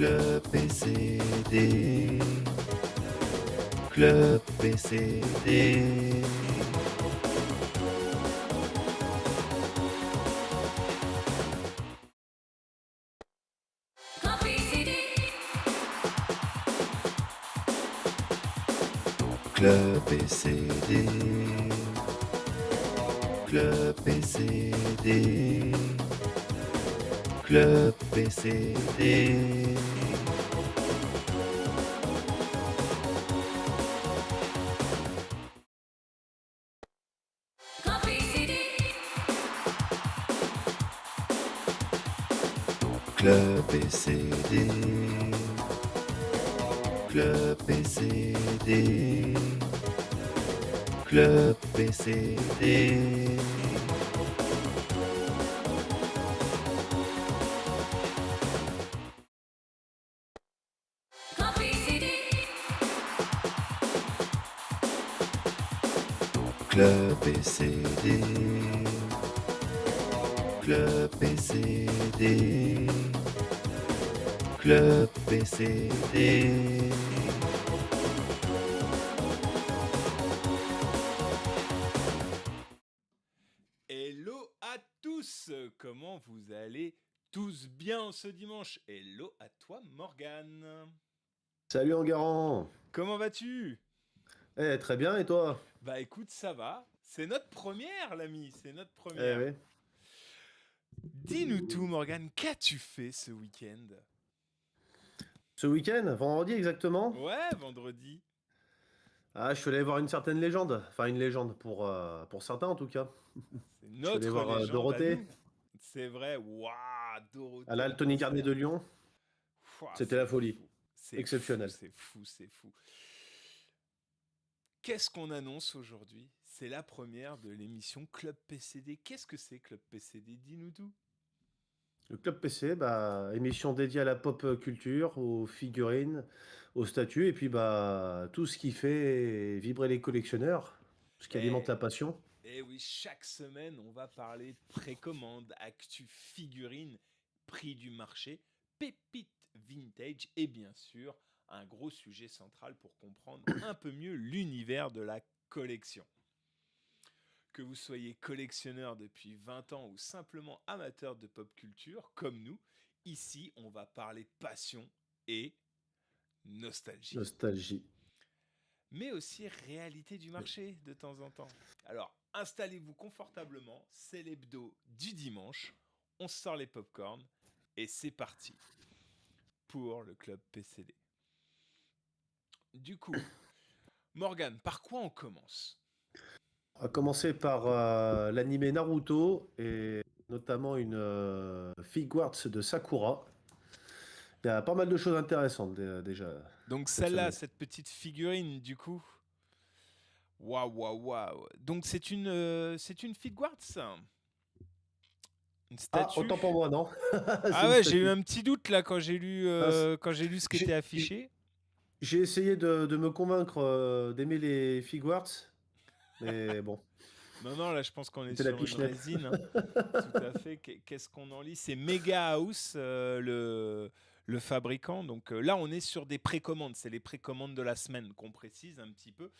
Club PCD, Club PCD, Club PCD, Club PCD, Club PCD. Club PCD, Club PCD, Club PCD. Club PCD, Club PCD, Club PCD. Hello à tous, comment vous allez tous bien ce dimanche? Hello à toi Morgane. Salut Enguerrand. Comment vas-tu? Très bien, et toi? Bah écoute, ça va. C'est notre première l'ami, c'est notre Eh première. oui. Dis-nous tout Morgane, qu'as-tu fait ce week-end? Ce week-end, vendredi exactement? Ouais, vendredi. Ah, je suis allé voir une certaine légende. Enfin, une légende pour certains en tout cas. C'est Je suis allé notre voir légende à Dorothée nous. C'est vrai, waouh, à Dorothée en l'Altony Garnier concert. de Lyon. Ouah, C'était c'est la folie. fou, c'est fou, Exceptionnel. c'est fou, c'est fou. Qu'est-ce qu'on annonce aujourd'hui? C'est la première de l'émission Club PCD. Qu'est-ce que c'est Club PCD? Dis-nous tout. Le Club PC, bah, émission dédiée à la pop culture, aux figurines, aux statues, et puis bah, tout ce qui fait vibrer les collectionneurs, ce qui alimente Eh, la passion. eh oui, chaque semaine, on va parler précommande, actu figurines, prix du marché, pépites vintage et bien sûr, un gros sujet central pour comprendre un peu mieux l'univers de la collection. Que vous soyez collectionneur depuis 20 ans ou simplement amateur de pop culture, comme nous, ici on va parler passion et nostalgie. Nostalgie. Mais aussi réalité du marché de temps en temps. Alors installez-vous confortablement, c'est l'hebdo du dimanche, on sort les popcorns et c'est parti pour le club PCD. Du coup, Morgane, par quoi on commence? On va commencer par l'animé Naruto et notamment une Figwarts de Sakura. Il y a pas mal de choses intéressantes déjà Donc cette celle-là, semaine. cette petite figurine du coup. Waouh, waouh, waouh. Donc c'est une Figuarts, une Ah, autant pour statue. moi, non? C'est Ah une ouais, j'ai eu statue. un petit doute là Mince. quand j'ai lu ce qui était J'ai j'ai- affiché. j'ai essayé de me convaincre d'aimer les Figwarts, mais bon, Non, non, là je pense qu'on est c'était la sur une pichenette. résine, hein. Tout à fait. Qu'est-ce qu'on en lit? C'est Mega House, le fabricant. Donc là, on est sur des précommandes. C'est les précommandes de la semaine qu'on précise un petit peu.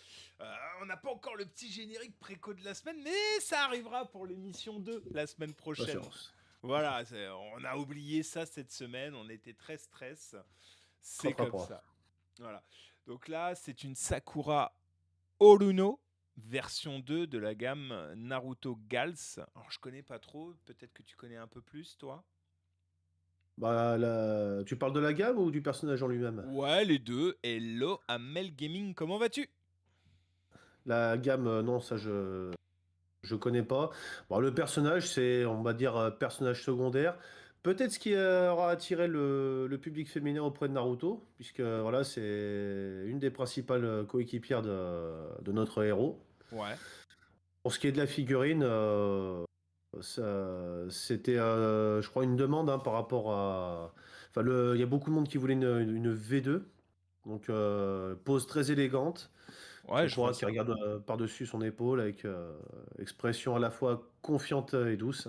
On n'a pas encore le petit générique préco de la semaine, mais ça arrivera pour l'émission 2 la semaine prochaine. Patience. Voilà, on a oublié ça cette semaine. On était très stress. Se C'est comme rattrapera. ça. Voilà. Donc là, c'est une Sakura Oruno, version 2 de la gamme Naruto Gals. Alors, je connais pas trop, peut-être que tu connais un peu plus, toi. Bah, tu parles de la gamme ou du personnage en lui-même? Ouais, les deux. Hello, Amel Gaming, comment vas-tu? La gamme, non, ça je connais pas. Bon, le personnage, c'est, on va dire, personnage secondaire. Peut-être ce qui aura attiré le public féminin auprès de Naruto, puisque voilà, c'est une des principales coéquipières de notre héros. Ouais. Pour ce qui est de la figurine, c'était, je crois, une demande hein, par rapport à. Enfin, il y a beaucoup de monde qui voulait une V2, donc pose très élégante. Ouais, je vois Sakura qui ça. regarde par-dessus son épaule avec expression à la fois confiante et douce.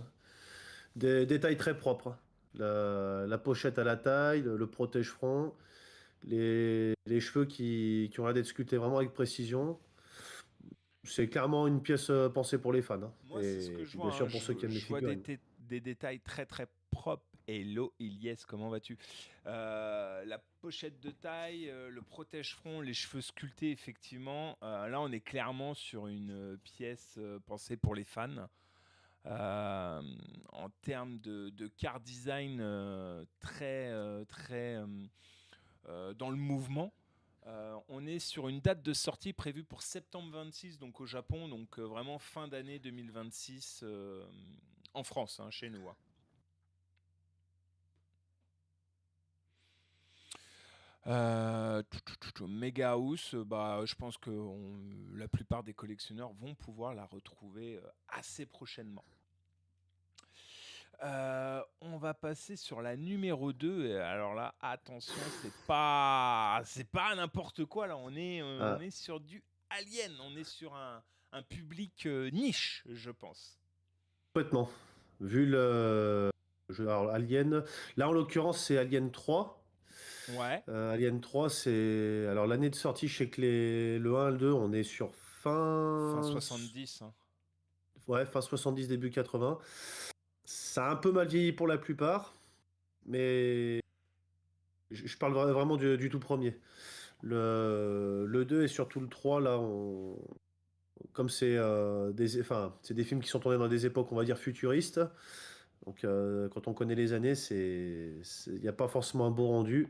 Des détails très propres. la pochette à la taille, le protège-front, les cheveux qui ont l'air d'être sculptés vraiment avec précision. C'est clairement une pièce pensée pour les fans, hein. Moi, c'est ce que Et je puis bien vois, hein. sûr pour ceux qui aiment les Je vois figurines. des détails très très propres. Hello Ilyes, comment vas-tu? La pochette de taille, le protège-front, les cheveux sculptés, effectivement. Là, on est clairement sur une pièce pensée pour les fans. Euh, En termes de car design, très dans le mouvement. On est sur une date de sortie prévue pour septembre 26, donc au Japon, donc vraiment fin d'année 2026 en France, hein, chez nous, hein. Mega House, bah, je pense que la plupart des collectionneurs vont pouvoir la retrouver assez prochainement. On va passer sur la numéro 2. Et alors là, attention, c'est pas n'importe quoi. Là, on Ah, est sur du Alien. On est sur un public niche, je pense. complètement. Vu le alors, Alien, là en l'occurrence c'est Alien 3. Ouais, Alien 3, c'est. Alors l'année de sortie, je sais que le 1 et le 2, on est sur fin fin. 70, hein. Ouais, fin 70, début 80. Ça a un peu mal vieilli pour la plupart, mais je parle vraiment du tout premier. Le 2 et surtout le 3, là, comme c'est enfin, c'est des films qui sont tournés dans des époques, on va dire, futuristes. Donc quand on connaît les années, il n'y a pas forcément un beau rendu.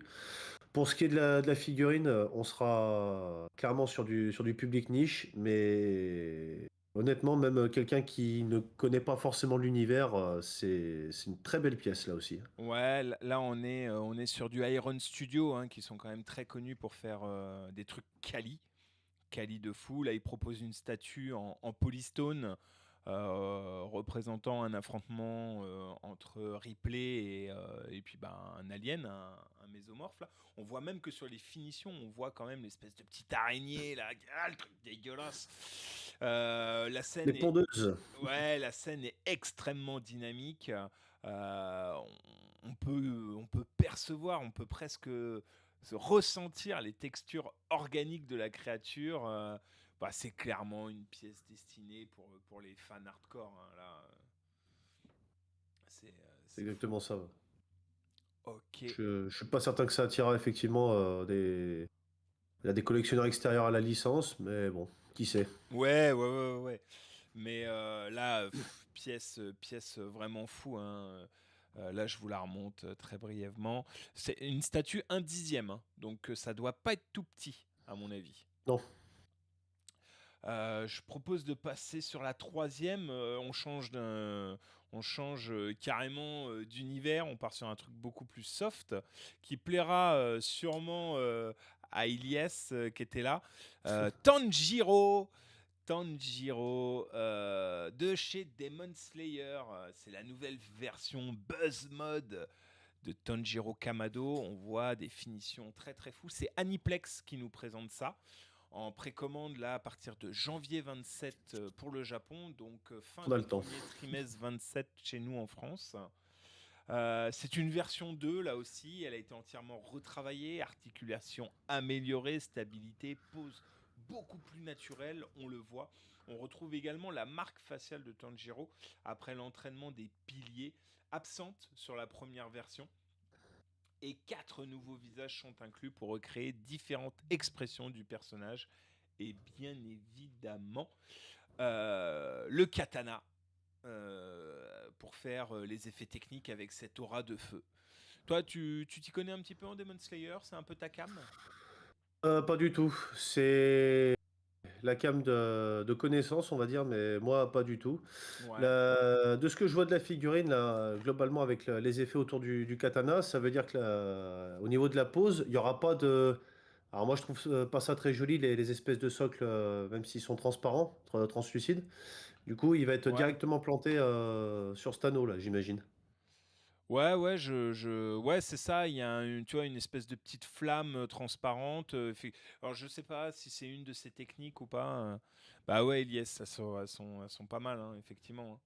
Pour ce qui est de la figurine, on sera clairement sur du public niche, mais honnêtement, même quelqu'un qui ne connaît pas forcément l'univers, c'est une très belle pièce là aussi. Ouais, là on est sur du Iron Studio, hein, qui sont quand même très connus pour faire des trucs quali de fou. Là, ils proposent une statue en polystone représentant un affrontement entre Ripley et puis ben, un alien, un mésomorphe. Là. On voit même que sur les finitions, on voit quand même l'espèce de petite araignée, là, le truc dégueulasse. La Les scène est, pondeuses. ouais, la scène est extrêmement dynamique. Euh, on peut percevoir, on peut presque se ressentir les textures organiques de la créature. Bah, c'est clairement une pièce destinée pour les fans hardcore, hein, là, C'est c'est fou. exactement ça. Ouais. Ok. Je suis pas certain que ça attirera effectivement il y a des collectionneurs extérieurs à la licence, mais bon, qui sait. Ouais. Mais là, pièce vraiment fou, hein. Là, je vous la remonte très brièvement. C'est une statue 1/10, hein, donc ça doit pas être tout petit, à mon avis. Non, Je propose de passer sur la troisième. On change carrément d'univers. On part sur un truc beaucoup plus soft qui plaira sûrement à Ilyes qui était là. Tanjiro. Tanjiro de chez Demon Slayer. C'est la nouvelle version Buzz Mode de Tanjiro Kamado. On voit des finitions très très fous. C'est Aniplex qui nous présente ça en précommande là à partir de janvier 27 pour le Japon, donc fin on a du le temps. premier trimestre 27 chez nous en France. C'est une version 2 là aussi, elle a été entièrement retravaillée, articulation améliorée, stabilité, pose beaucoup plus naturelle, on le voit. On retrouve également la marque faciale de Tanjiro après l'entraînement des piliers, absente sur la première version. Et 4 nouveaux visages sont inclus pour recréer différentes expressions du personnage. Et bien évidemment, le katana pour faire les effets techniques avec cette aura de feu. Toi, tu t'y connais un petit peu en Demon Slayer? C'est un peu ta cam? Pas du tout. C'est la cam de connaissance, on va dire, mais moi, pas du tout. Ouais. De ce que je vois de la figurine, là, globalement, avec les effets autour du katana, ça veut dire que au niveau de la pose, il n'y aura pas de. Alors moi, je trouve pas ça très joli, les espèces de socles, même s'ils sont transparents, translucides. Du coup, il va être Ouais. directement planté sur cet anneau, là, j'imagine. Ouais, ouais, c'est ça. Il y a tu vois, une espèce de petite flamme transparente. Alors, je sais pas si c'est une de ces techniques ou pas. Bah ouais, Elias, elles sont pas mal, hein, effectivement, hein.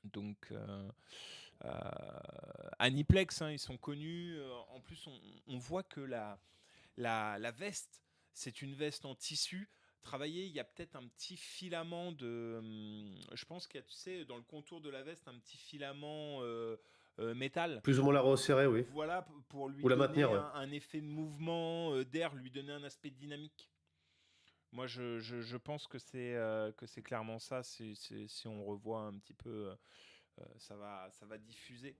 Donc, Euh, Aniplex, hein, ils sont connus. En plus, on voit que la veste, c'est une veste en tissu. Travaillé, il y a peut-être un petit filament de. Je pense qu'il y a, tu sais, dans le contour de la veste, un petit filament métal. Plus ou moins la resserrer, oui. Voilà, pour lui Ou la donner maintenir, ouais. un effet de mouvement, d'air, lui donner un aspect dynamique. Moi, je pense que c'est clairement ça. Si on revoit un petit peu, ça va diffuser.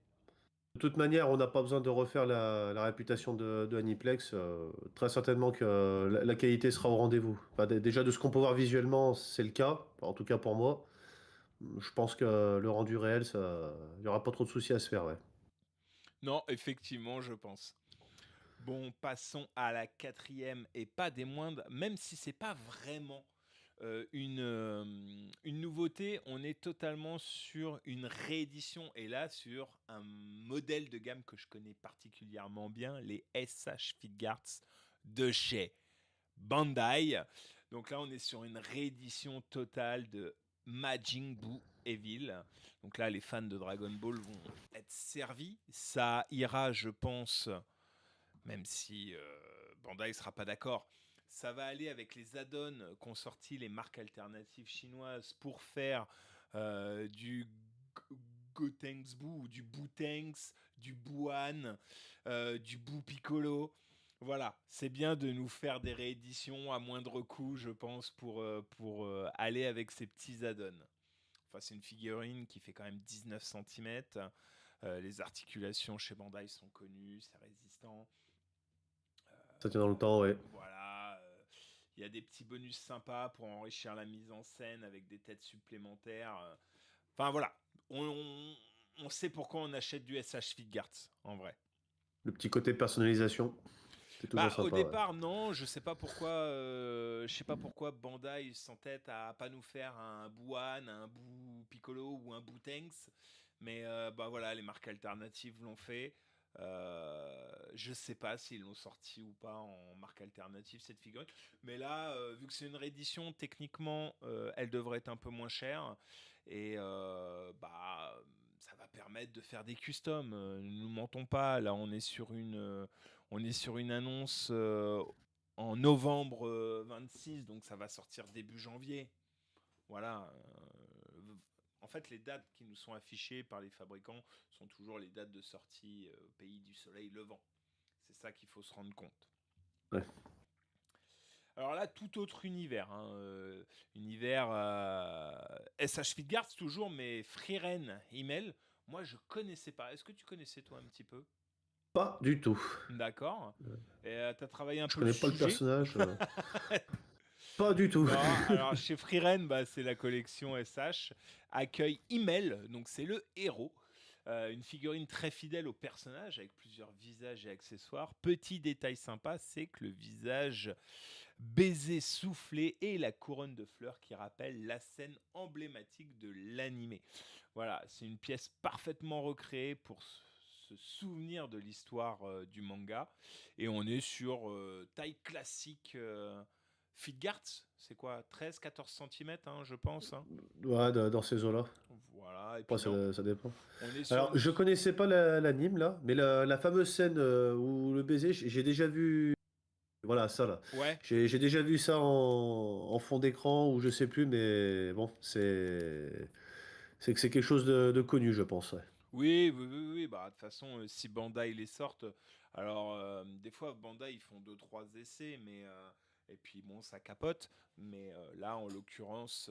De toute manière, on n'a pas besoin de refaire la réputation de Aniplex. Très certainement que la qualité sera au rendez-vous. Enfin, déjà, de ce qu'on peut voir visuellement, c'est le cas. En tout cas pour moi. Je pense que le rendu réel, il n'y aura pas trop de soucis à se faire, ouais. Non, effectivement, je pense. Bon, passons à la quatrième et pas des moindres, même si c'est pas vraiment une nouveauté, on est totalement sur une réédition et là sur un modèle de gamme que je connais particulièrement bien, les SH Fitguards de chez Bandai. Donc là, on est sur une réédition totale de Majin Buu Evil. Donc là, les fans de Dragon Ball vont être servis. Ça ira, je pense, même si Bandai ne sera pas d'accord, ça va aller avec les add-ons qu'ont sorti les marques alternatives chinoises pour faire du Gotenks Buu ou du Boutenks, du Buan, du Buu Piccolo. Voilà, c'est bien de nous faire des rééditions à moindre coût, je pense, pour aller avec ces petits add-ons. Enfin, c'est une figurine qui fait quand même 19 cm. Les articulations chez Bandai sont connues, c'est résistant. Ça tient dans le temps, ouais. Voilà, il y a des petits bonus sympas pour enrichir la mise en scène avec des têtes supplémentaires. Enfin voilà, on sait pourquoi on achète du SH Fitguards, en vrai. Le petit côté personnalisation, c'est toujours Bah, au sympa, ouais. départ, non, je sais pas pourquoi Bandai s'entête à pas nous faire un Buan, un Buu Piccolo ou un Buu Tanks, mais bah voilà, les marques alternatives l'ont fait. Je sais pas s'ils l'ont sorti ou pas en marque alternative cette figurine, mais là, vu que c'est une réédition, techniquement, elle devrait être un peu moins chère et bah ça va permettre de faire des customs. Ne nous mentons pas, là on est sur une annonce en novembre 26, donc ça va sortir début janvier. Voilà. En fait, les dates qui nous sont affichées par les fabricants sont toujours les dates de sortie au pays du soleil levant. C'est ça qu'il faut se rendre compte. Ouais. Alors là, tout autre univers. Hein, univers SH Fitguards toujours, mais Freeren Email. Moi, je connaissais pas. Est-ce que tu connaissais toi un petit peu? Pas du tout. D'accord. Et tu as travaillé un Je peu le connais pas le sujet. personnage. Pas du tout. Non, alors chez Freeren, bah, c'est la collection SH. Accueil Email, donc c'est le héros. Une figurine très fidèle au personnage avec plusieurs visages et accessoires. Petit détail sympa, c'est que le visage baiser soufflé et la couronne de fleurs qui rappelle la scène emblématique de l'animé. Voilà, c'est une pièce parfaitement recréée pour se souvenir de l'histoire du manga. Et on est sur taille classique. Fitguards, c'est quoi 13-14 cm, hein, je pense. Hein. Ouais, dans ces eaux-là. Voilà, et puis Après, là, ça dépend. on est sur Alors, une... je connaissais pas l'anime, là, mais la fameuse scène où le baiser, j'ai déjà vu. Voilà, ça, là. Ouais, J'ai déjà vu ça en fond d'écran, ou je sais plus, mais bon, c'est que c'est quelque chose de connu, je pense, ouais. oui. Bah, de toute façon, si Bandai les sortent, alors des fois Bandai ils font deux trois essais, mais et puis bon ça capote. Mais là en l'occurrence,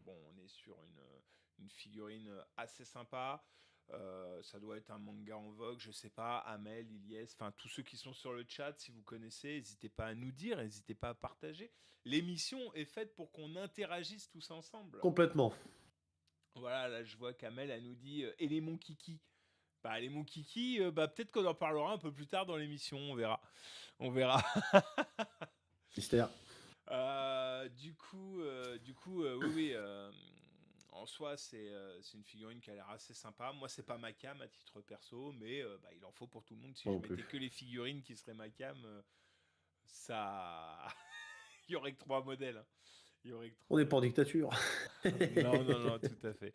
bon on est sur une figurine assez sympa. Ça doit être un manga en vogue, je sais pas, Amel, Ilyes, enfin tous ceux qui sont sur le chat, si vous connaissez, n'hésitez pas à nous dire, n'hésitez pas à partager. L'émission est faite pour qu'on interagisse tous ensemble. Complètement. Voilà, là je vois qu'Amel, elle nous dit et les mon kiki. Bah les mon kiki, bah peut-être qu'on en parlera un peu plus tard dans l'émission, on verra. On verra. Mystère. Oui. En soi, c'est une figurine qui a l'air assez sympa. Moi, c'est pas ma cam à titre perso, mais bah, il en faut pour tout le monde. Si Moi je non plus. mettais que les figurines qui seraient ma cam, ça. Il y aurait que trois modèles. Hein. Il y aurait que On trois n'est pas en modèles. dictature. Non, tout à fait.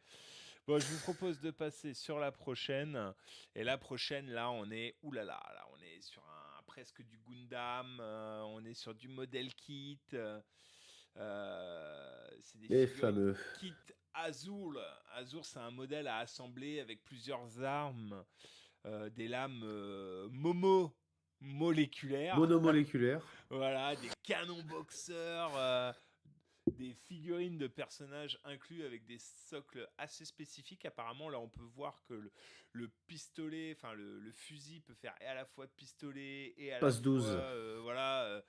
Bon, je vous propose de passer sur la prochaine. Et la prochaine, là, on est, oulala, là, on est sur presque du Gundam. On est sur du model kit. C'est des Les figurines fameux. kit Azul. Azul, c'est un modèle à assembler avec plusieurs armes, des lames Momo moléculaires. Monomoléculaire. Voilà, des canons boxeurs, des figurines de personnages inclus avec des socles assez spécifiques. Apparemment, là, on peut voir que le pistolet, enfin le fusil peut faire et à la fois de pistolet et à la Passe fois, 12. voilà.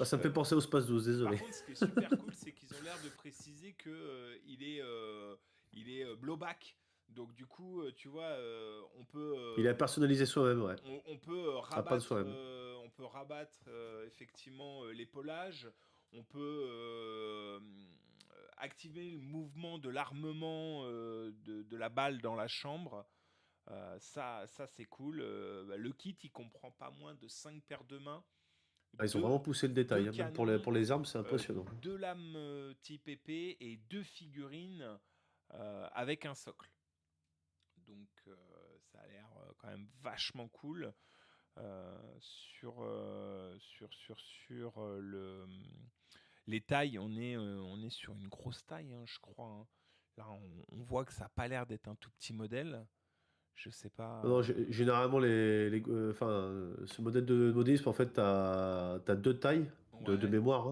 Ah, ça me fait Euh, penser au Space 12, Par désolé. contre, ce qui est super cool, c'est qu'ils ont l'air de préciser que il est blowback. Donc du coup, tu vois, Il a personnalisé soi-même, ouais. on peut À pas de rabattre, soi-même. effectivement l'épaulage. On peut activer le mouvement de l'armement de la balle dans la chambre. Ça c'est cool. Bah, le kit, il comprend pas moins de 5 paires de mains, Ah, ils ont deux, vraiment poussé le deux détail, hein. Même canons, pour les armes, c'est impressionnant. 2 lames type épée et 2 figurines avec un socle. Donc ça a l'air quand même vachement cool. Les tailles, on est sur une grosse taille, hein, je crois, hein. Là, on voit que ça n'a pas l'air d'être un tout petit modèle. Je sais pas. Non, non, généralement, ce modèle de modélisme, en fait, t'as deux tailles de Ouais. mémoire,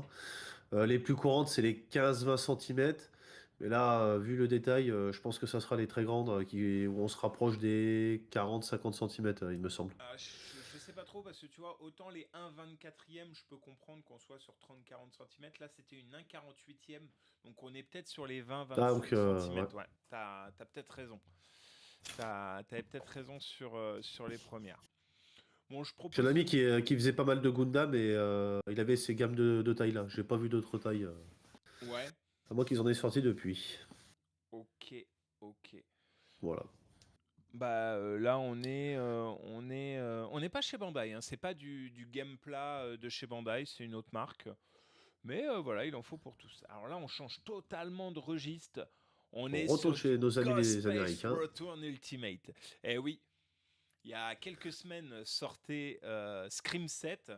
hein. Les plus courantes, c'est les 15-20 centimètres. Mais là, vu le détail, je pense que ça sera les très grandes, où on se rapproche des 40-50 centimètres, il me semble. Je sais pas trop parce que tu vois, autant les 1,24e, je peux comprendre qu'on soit sur 30-40 cm. Là, c'était une 1,48e. Donc on est peut-être sur les Ah, donc, 20-25 ouais. cm. Ouais, t'as peut-être raison. T'avais peut-être raison sur les premières. Bon, je J'ai un propose ami de... qui faisait pas mal de Gundam et il avait ces gammes de taille-là. J'ai pas vu d'autres tailles, Ouais, à moins qu'ils en aient sorti depuis. ok, ok. Voilà. Bah là on n'est pas chez Bandai, hein. C'est pas du Gamepla de chez Bandai, c'est une autre marque. Mais voilà, il en faut pour tous. Alors là, on change totalement de registre. On On est retourne sur du chez nos amis les Ghostface Américains. Return Ultimate. Eh oui, il y a quelques semaines sortait Scream 7.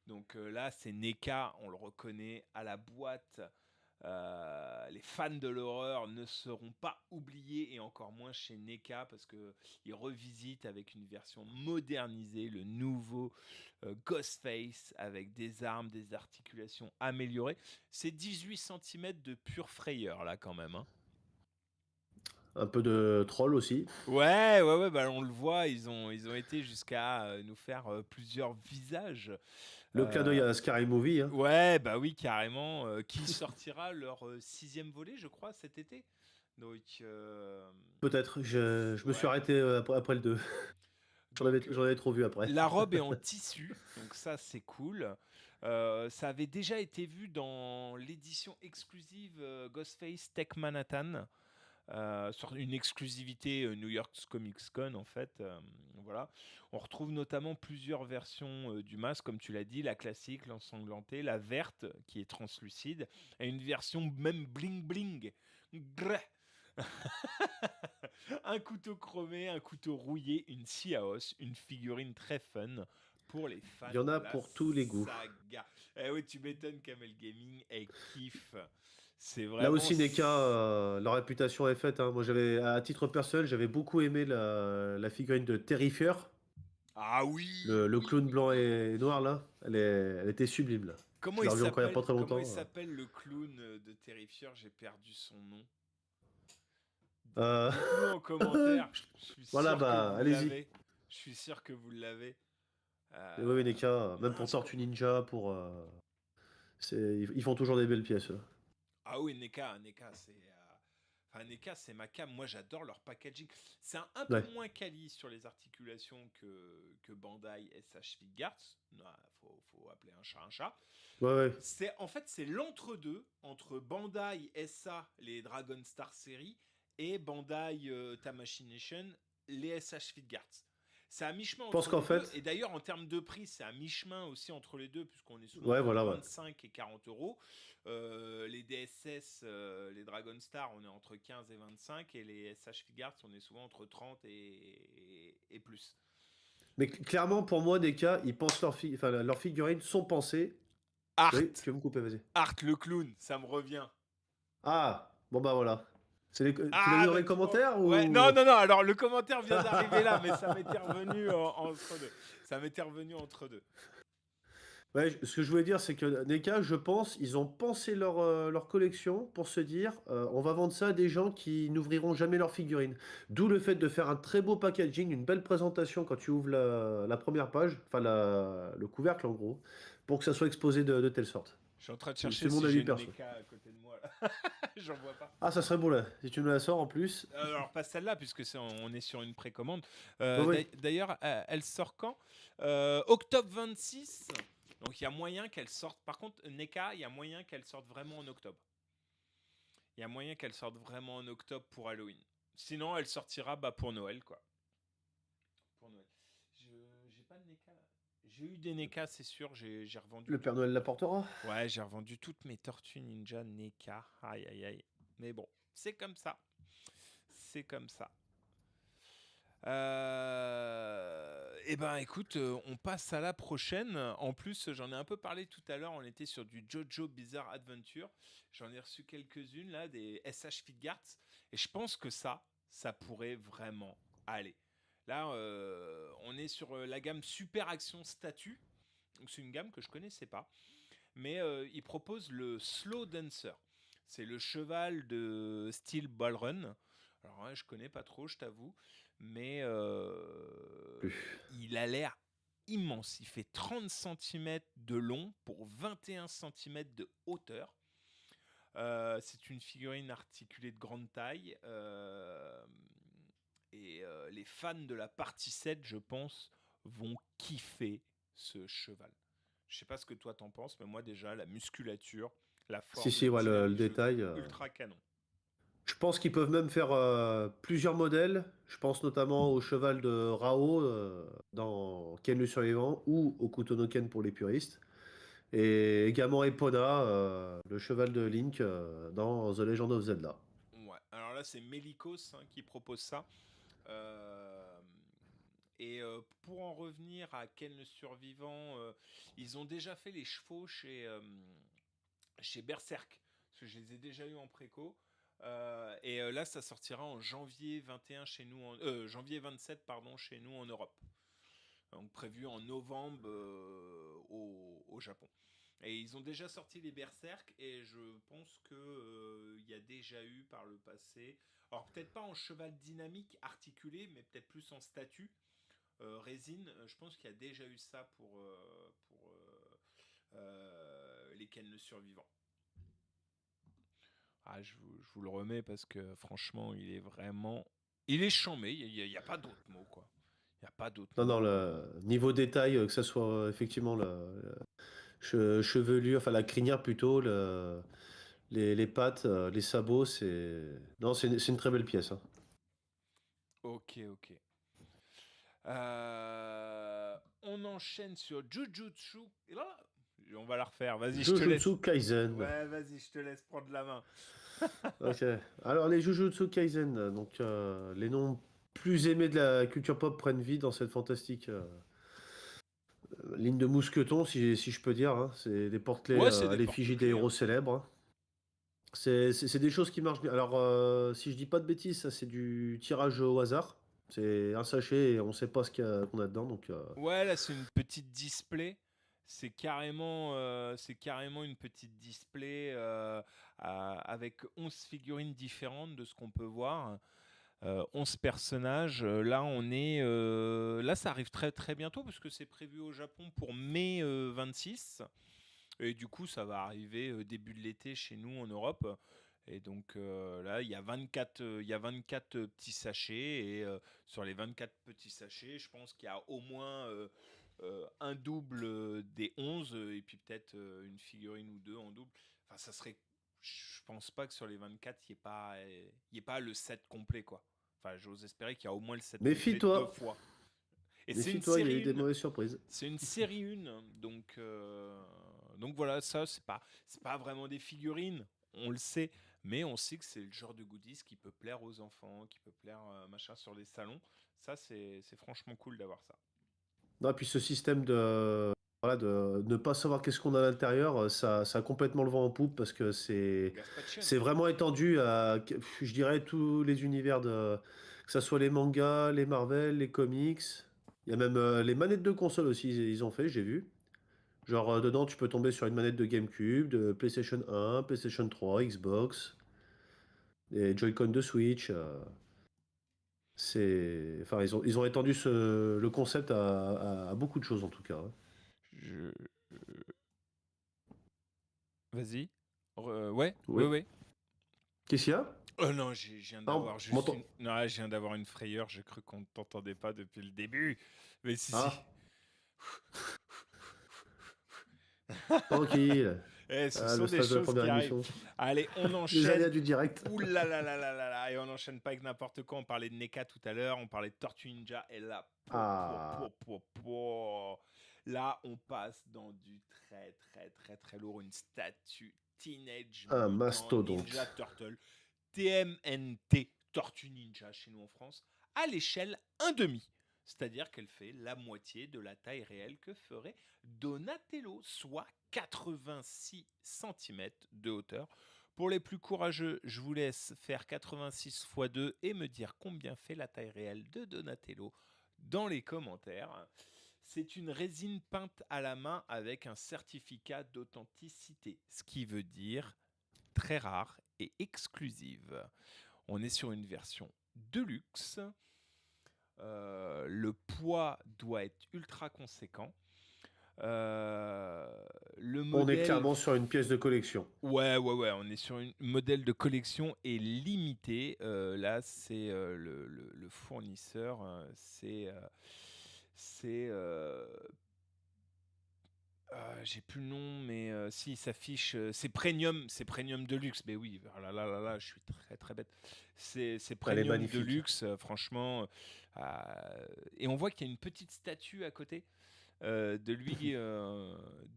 Donc là, c'est NECA, on le reconnaît à la boîte. Les fans de l'horreur ne seront pas oubliés et encore moins chez NECA parce qu'ils revisitent avec une version modernisée le nouveau Ghostface avec des armes, des articulations améliorées. C'est 18 cm de pure frayeur là quand même, hein. Un peu de troll aussi. Ouais, bah, on le voit, ils ont été jusqu'à nous faire plusieurs visages. Le clin d'œil Euh, à Scary Movie, hein. Ouais, bah oui, carrément. Qui sortira leur sixième volet, je crois, cet été. Donc, Peut-être. Je me suis ouais. arrêté après le 2. Donc, J'en avais trop vu après. la robe est en tissu, donc ça, c'est cool. Ça avait déjà été vu dans l'édition exclusive Ghostface Tech Manhattan. Sur une exclusivité New York Comics Con en fait. Voilà. On retrouve notamment plusieurs versions du masque, comme tu l'as dit, la classique, l'ensanglantée, la verte qui est translucide, et une version même bling bling. Grrr. Un couteau chromé, un couteau rouillé, une scie à os, une figurine très fun pour les fans Il y en de a la pour tous les goûts. saga. Eh oui, tu m'étonnes, Camel Gaming, elle kiffe. C'est Là vraiment... aussi, NECA, leur réputation est faite, hein. Moi, à titre personnel, j'avais beaucoup aimé la figurine de Terrifier, Ah oui, le oui, clown oui, blanc oui. et noir, là. Elle était sublime, là. Comment Je l'ai il revu encore il n'y a s'appelle pas très Comment il longtemps. s'appelle le clown de Terrifier? J'ai perdu son nom. Euh, Dites-nous en commentaire. Je suis Voilà, sûr que bah, vous allez-y. l'avez. Je suis sûr que vous l'avez. Et ouais, NECA, même pour Mince, Tortue Ninja, ils font toujours des belles pièces, eux. Ah oui, NECA, c'est. Enfin, NECA, c'est ma cam. Moi, j'adore leur packaging. C'est un peu Ouais. moins quali sur les articulations que Bandai SH Figuarts. Faut appeler un chat un chat. Ouais, ouais. En fait, c'est l'entre-deux entre Bandai SA, les Dragon Star Series, et Bandai Tamashii Nation, les SH Figuarts. C'est à mi-chemin Je pense entre qu'en les deux. fait, Et d'ailleurs, en termes de prix, c'est à mi-chemin aussi entre les deux, puisqu'on est souvent ouais, entre voilà, ouais. 25 et 40 euros. Les DSS, les Dragon Star, on est entre 15 et 25. Et les SH Figuarts, on est souvent entre 30 et plus. Mais clairement, pour moi, des cas, ils pensent enfin, leurs figurines sont pensées. Oui, Art, tu veux me couper, vas-y. Art le clown, ça me revient. Ah, bon bah voilà. Tu l'as vu Ah, dans bah les tu vois. commentaires Ouais, ou... non, non, non, alors le commentaire vient d'arriver là, mais ça m'était revenu entre deux. Ça m'était revenu entre deux. Ouais, ce que je voulais dire, c'est que NECA, je pense, ils ont pensé leur collection pour se dire, on va vendre ça à des gens qui n'ouvriront jamais leurs figurines. D'où le fait de faire un très beau packaging, une belle présentation quand tu ouvres la première page, enfin le couvercle en gros, pour que ça soit exposé de telle sorte. Je suis en train de C'est chercher mon si avis j'ai une perso. NECA à côté de moi là. J'en vois pas. Ah, ça serait beau là, si tu me la sors en plus. Alors pas celle-là puisque on est sur une précommande. Oui, oui. D'ailleurs, elle sort quand Octobre 26. Donc il y a moyen qu'elle sorte. Par contre, NECA, il y a moyen qu'elle sorte vraiment en octobre. Il y a moyen qu'elle sorte vraiment en octobre pour Halloween. Sinon, elle sortira pour Noël quoi. Pour Noël. J'ai pas de NECA. J'ai eu des NECA, c'est sûr. J'ai revendu. Le Père Noël l'apportera. Ouais, j'ai revendu toutes mes Tortues Ninja NECA. Aïe aïe aïe. Mais bon, c'est comme ça. C'est comme ça. Eh ben, écoute, on passe à la prochaine. En plus, j'en ai un peu parlé tout à l'heure. On était sur du JoJo Bizarre Adventure. J'en ai reçu quelques-unes là, des SH Figuarts. Et je pense que ça pourrait vraiment aller. Là, on est sur la gamme Super Action Statue. Donc, c'est une gamme que je connaissais pas. Mais il propose le Slow Dancer. C'est le cheval de style Ballrun. Alors, ouais, je connais pas trop, je t'avoue. Mais il a l'air immense. Il fait 30 cm de long pour 21 cm de hauteur. C'est une figurine articulée de grande taille. Et les fans de la partie 7, je pense, vont kiffer ce cheval. Je sais pas ce que toi t'en penses, mais moi déjà, la musculature, la Si, forme, si, le ouais, le design, je le trouve détail. ultra canon. Je pense qu'ils peuvent même faire plusieurs modèles. Je pense notamment au cheval de Rao dans Ken le Survivant ou au Kutono Ken pour les puristes. Et également Epona, le cheval de Link dans The Legend of Zelda. Ouais, alors là, c'est Melikos qui propose ça. Euh, pour en revenir à Ken le Survivant, ils ont déjà fait les chevaux chez Berserk, parce que je les ai déjà eu en préco. Là, ça sortira en janvier 21 chez nous, janvier 27 pardon, chez nous en Europe. Donc prévu en novembre au Japon. Et ils ont déjà sorti les Berserk et je pense que il y a déjà eu par le passé. Alors peut-être pas en cheval dynamique articulé, mais peut-être plus en statue résine. Je pense qu'il y a déjà eu ça pour les Ken le Survivant. Ah, je vous le remets parce que franchement, il est vraiment. Il est chambé, il n'y a pas d'autre mot, quoi. Il n'y a pas d'autre Non, non, mot. le niveau détail, que ce soit effectivement chevelure, enfin la crinière plutôt, les pattes, les sabots, c'est... Non, c'est une très belle pièce, hein. Ok, ok. On enchaîne sur Jujutsu. Et là, on va la refaire. Vas-y, je te laisse. Jujutsu Kaisen. Ouais, vas-y, je te laisse prendre la main. Ok. Alors les Jujutsu Kaisen, donc les noms plus aimés de la culture pop prennent vie dans cette fantastique ligne de mousquetons, si je peux dire, hein. C'est des portelets Ouais, c'est à des l'effigie des porte-clés, héros hein. célèbres, hein. C'est des choses qui marchent bien. Alors si je dis pas de bêtises, ça c'est du tirage au hasard. C'est un sachet et on sait pas qu'on a dedans, donc Ouais, là, c'est une petite display. C'est carrément une petite display avec 11 figurines différentes de ce qu'on peut voir. 11 personnages. Là, ça arrive très très bientôt parce que c'est prévu au Japon pour mai 26. Et du coup, ça va arriver début de l'été chez nous en Europe. Et donc là, il y a 24 petits sachets. Et sur les 24 petits sachets, je pense qu'il y a au moins un double des 11. Et puis peut-être une figurine ou deux en double. Enfin, ça serait. Je pense pas que sur les 24, il n'y ait pas le set complet, quoi. Enfin, j'ose espérer qu'il y a au moins le set complet deux méfie-toi. fois. Et c'est une Méfie-toi, il y a eu série des 1. mauvaises surprises. C'est une série 1, hein, donc voilà, ça c'est pas vraiment des figurines, on le sait, mais on sait que c'est le genre de goodies qui peut plaire aux enfants, qui peut plaire machin sur les salons. Ça c'est franchement cool d'avoir ça. Non, puis ce système voilà, de ne pas savoir qu'est-ce qu'on a à l'intérieur, ça a complètement le vent en poupe parce que Gaspation. c'est vraiment étendu à, je dirais, tous les univers que ça soit les mangas, les Marvel, les comics. Il y a même les manettes de console aussi, ils ont fait, j'ai vu. Genre, dedans, tu peux tomber sur une manette de GameCube, de PlayStation 1, PlayStation 3, Xbox, et Joy-Con de Switch. Enfin, ils ont étendu le concept à beaucoup de choses en tout cas, hein. Je... Vas-y. Ouais, ouais, Oui. ouais. Qu'est-ce qu'il y a? Oh non, je viens Ah, d'avoir on m'entend. Non, je viens d'avoir une frayeur, j'ai cru qu'on ne t'entendait pas depuis le début. Mais si, si. Ah, tranquille. Ce Ah, sont le des stress de la choses première qui arrivent. émission. Allez, on Les enchaîne. aléas du direct. Ouh là là là là là là, et on n'enchaîne pas avec n'importe quoi. On parlait de NECA tout à l'heure, on parlait de Tortue Ninja, et là, Ah, là, on passe dans du très très très très lourd, une statue Teenage un Mutant mastodonte. Ninja Turtle, TMNT, Tortue Ninja chez nous en France, à l'échelle 1,5. C'est-à-dire qu'elle fait la moitié de la taille réelle que ferait Donatello, soit 86 cm de hauteur. Pour les plus courageux, je vous laisse faire 86 x 2 et me dire combien fait la taille réelle de Donatello dans les commentaires. C'est une résine peinte à la main avec un certificat d'authenticité, ce qui veut dire très rare et exclusive. On est sur une version de luxe. Le poids doit être ultra conséquent. Le On est modèle... clairement sur une pièce de collection. Ouais, on est sur un modèle de collection et limité. Là, c'est le fournisseur, j'ai plus le nom, mais si, il s'affiche, c'est premium de luxe. Mais oui, oh là là là là, je suis très très bête. C'est Elle est premium de magnifique. luxe, franchement. Et on voit qu'il y a une petite statue à côté de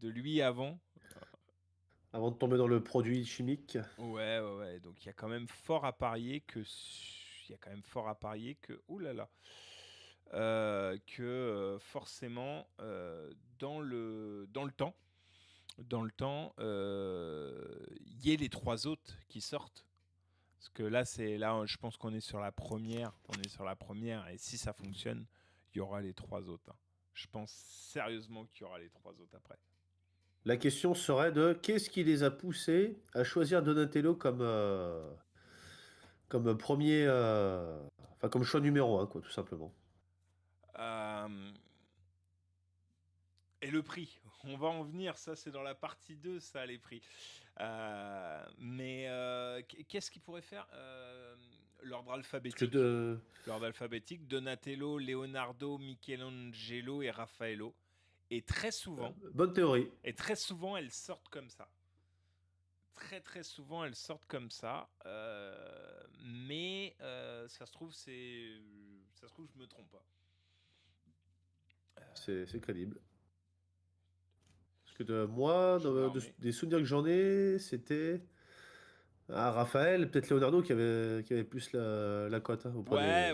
lui avant. Avant de tomber dans le produit chimique. Ouais. Donc il y a quand même fort à parier que, ouh là là, forcément dans le temps, il y ait les trois autres qui sortent. Parce que là, je pense qu'on est sur la première. Et si ça fonctionne, il y aura les trois autres, hein. Je pense sérieusement qu'il y aura les trois autres après. La question serait de qu'est-ce qui les a poussés à choisir Donatello comme premier, enfin comme choix numéro 1, quoi, tout simplement. Et le prix, on va en venir, ça c'est dans la partie 2, ça, les prix. Mais qu'est-ce qu'il pourrait faire l'ordre alphabétique. L'ordre alphabétique, Donatello, Leonardo, Michelangelo et Raffaello. Et très souvent, Bonne théorie. elles sortent comme ça. Très souvent, elles sortent comme ça. Mais ça se trouve, je me trompe pas. C'est crédible. Parce que moi, des souvenirs que j'en ai, c'était Raphaël, peut-être Leonardo qui avait plus la cote, hein, auprès des- Ouais.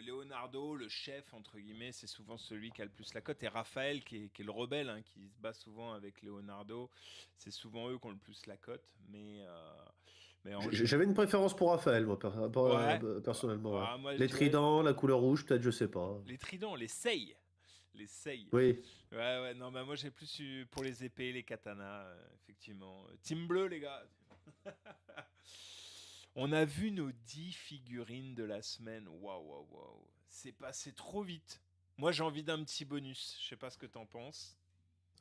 Leonardo, le chef, entre guillemets, c'est souvent celui qui a le plus la cote. Et Raphaël, qui est le rebelle, hein, qui se bat souvent avec Leonardo, c'est souvent eux qui ont le plus la cote. Mais J'avais une préférence pour Raphaël, moi, Ouais. personnellement. Ouais. Moi, je Les dirais tridents, la couleur rouge, peut-être, je sais pas. les tridents, les sei. Les sei. Oui. Ouais, non, moi j'ai plus eu pour les épées, les katanas, effectivement. Team bleu, les gars. On a vu nos 10 figurines de la semaine. Waouh. C'est passé trop vite. Moi, j'ai envie d'un petit bonus. Je sais pas ce que t'en penses.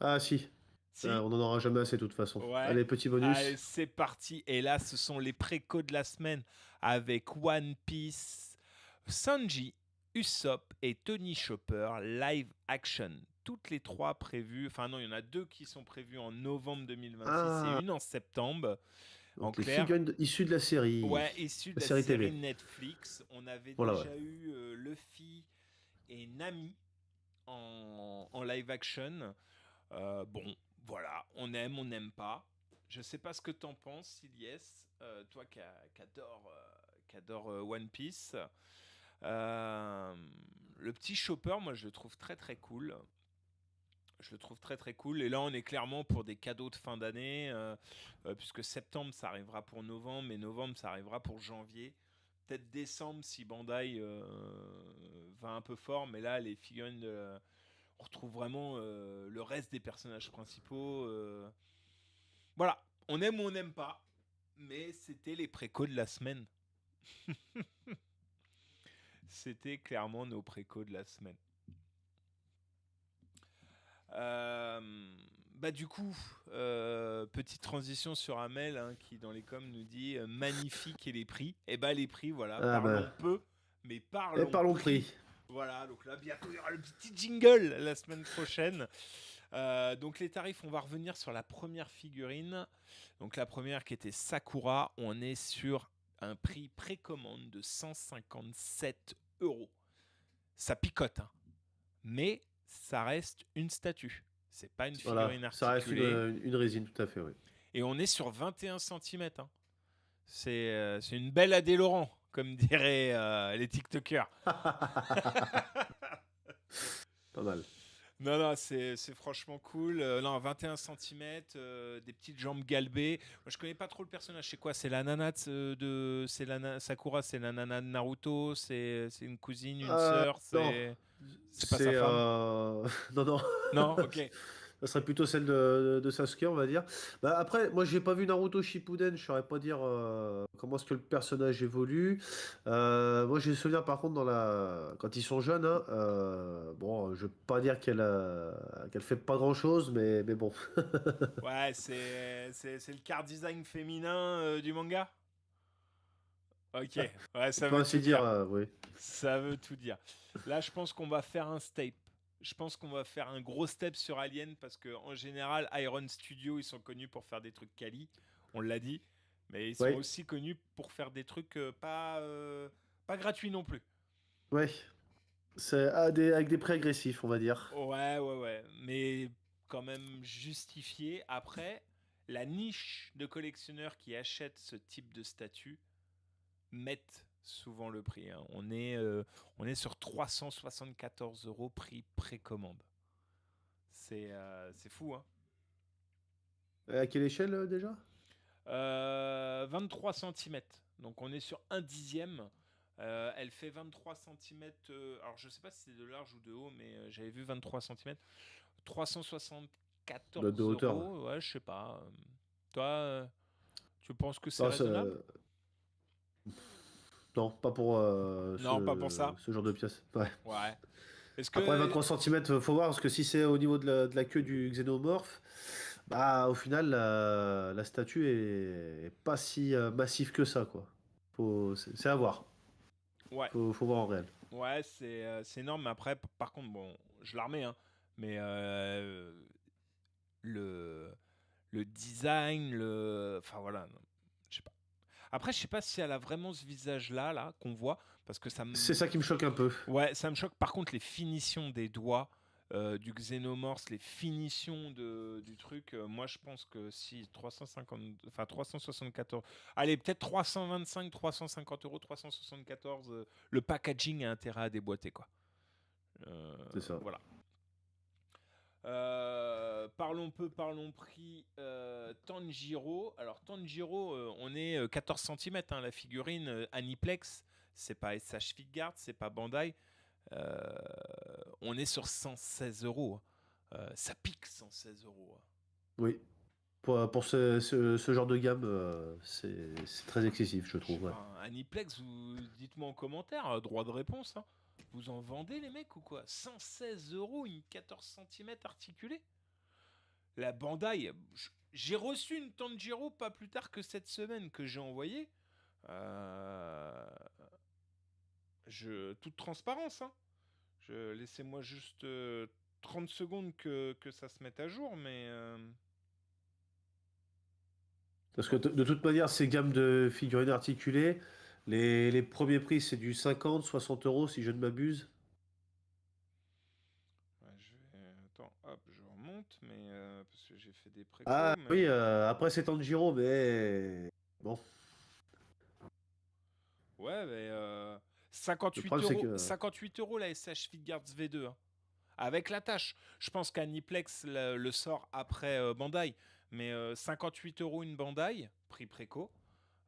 Ah si. Si. On n'en aura jamais assez de toute façon. Ouais. Allez, petit bonus. Allez, c'est parti. Et là, ce sont les précos de la semaine avec One Piece, Sanji, Usopp et Tony Chopper live action. Toutes les trois prévues. Enfin non, il y en a deux qui sont prévues en novembre 2026 et une en septembre. Donc, en les clair, figurines issues de la série. ouais, issues de la série série TV. Netflix. On avait Voilà, déjà eu Luffy et Nami en live action. Bon, voilà, on aime, on n'aime pas. Je sais pas ce que t'en penses, Ilyes, toi qui adore One Piece. Euh, le petit Chopper, moi je le trouve très très cool. Je le trouve très très cool. Et là, on est clairement pour des cadeaux de fin d'année, puisque septembre, ça arrivera pour novembre, mais novembre, ça arrivera pour janvier. Peut-être décembre si Bandai va un peu fort, mais là, les figurines, on retrouve vraiment le reste des personnages principaux. Voilà, on aime ou on n'aime pas, mais c'était les précos de la semaine. C'était clairement nos précos de la semaine. Euh, Bah du coup, petite transition sur Amel hein, qui dans les coms nous dit magnifique et les prix. Et bah les prix, voilà, Ah parlons bah, peu, mais et parlons parlons prix. prix. Voilà, donc là bientôt il y aura le petit jingle la semaine prochaine. Donc les tarifs, on va revenir sur la première figurine. Donc la première qui était Sakura, on est sur un prix précommande de 157 euros. Ça picote, hein, mais ça reste une statue. C'est pas une Voilà, figurine ça reste articulée. une résine, tout à fait, oui. Et on est sur 21 centimètres. Hein. C'est une belle Adé Laurent, comme diraient les TikTokers. Pas mal. Non, non, c'est franchement cool. Non, 21 centimètres, des petites jambes galbées. Moi, je connais pas trop le personnage. C'est quoi? C'est la nana c'est Sakura, c'est la nana de Naruto. C'est une cousine, une sœur. Non, C'est pas sa c'est... femme. Non, non. Non, ok. Ça serait plutôt celle de Sasuke, on va dire. Bah, après, moi, j'ai pas vu Naruto Shippuden, je saurais pas dire comment est-ce que le personnage évolue. Moi, j'ai le souvenir, par contre, quand ils sont jeunes, hein, bon, je veux pas dire qu'elle fait pas grand-chose, mais bon. Ouais, c'est le car design féminin du manga. Ok, ouais, On ça peut veut tout ainsi dire, dire. oui. Ça veut tout dire. Là, je pense qu'on va faire un step. Je pense qu'on va faire un gros step sur Alien parce que en général, Iron Studio, ils sont connus pour faire des trucs quali. On l'a dit, mais ils sont Oui, aussi connus pour faire des trucs pas gratuits non plus. oui. C'est avec des prix agressifs, on va dire. Ouais, ouais, ouais, mais quand même justifié. Après, la niche de collectionneurs qui achètent ce type de statut mettent souvent le prix. Hein. On est sur 374 euros prix précommande. C'est fou, hein. À quelle échelle, déjà? 23 centimètres. Donc on est sur un dixième. Elle fait 23 centimètres. Alors je sais pas si c'est de large ou de haut, mais j'avais vu 23 centimètres. De 374 hauteur. euros. Ouais, je sais pas. Toi, tu penses que c'est Ah, raisonnable? non, pas pour Non, pas pour ça. ce genre de pièce. Ouais. Ouais. Est-ce Après que 23 centimètres, faut voir, parce que si c'est au niveau de la queue du xénomorphe, bah au final, la statue est pas si massive que ça, quoi. C'est à voir. ouais, Faut voir en réel. ouais, c'est énorme. Mais après, par contre, bon, je la remets, hein, mais le, le design, enfin voilà, non, je sais pas. Après, je sais pas si elle a vraiment ce visage-là, là, qu'on voit, parce que C'est ça qui me choque un peu. ouais, ça me choque. Par contre, les finitions des doigts du xénomorphe, les finitions du truc, moi je pense que si 350, enfin 374, allez peut-être 325, 350 euros, 374, le packaging a intérêt à déboîter quoi. C'est ça. Voilà. Parlons peu, parlons prix. Tanjiro. Alors Tanjiro, on est 14 centimètres. La figurine Aniplex. C'est pas SH Figart, c'est pas Bandai. Euh, on est sur 116 euros. Ça pique 116 euros. Oui. Pour ce genre de gamme, c'est très excessif, je Je sais trouve. Ouais. pas, Aniplex, dites-moi en commentaire, droit de réponse. Hein. Vous en vendez les mecs ou quoi? 116 euros une 14 centimètres articulée. La Bandai, j'ai reçu une Tanjiro pas plus tard que cette semaine que j'ai envoyée. Euh, toute transparence. Hein. Laissez-moi juste 30 secondes que ça se mette à jour, mais Parce que bon. de toute manière, ces gammes de figurines articulées, les premiers prix, c'est du 50, 60 euros, si je ne m'abuse. Attends, hop, je remonte, mais parce que j'ai fait des précos, Ah mais oui, après c'est Tanjiro, mais bon, ouais, mais le 58 problème c'est euros, que 58 euros la SH Fitguards V2, hein, avec la tâche. Je pense qu'Aniplex le sort après Bandai, mais 58 euros une Bandai, prix préco.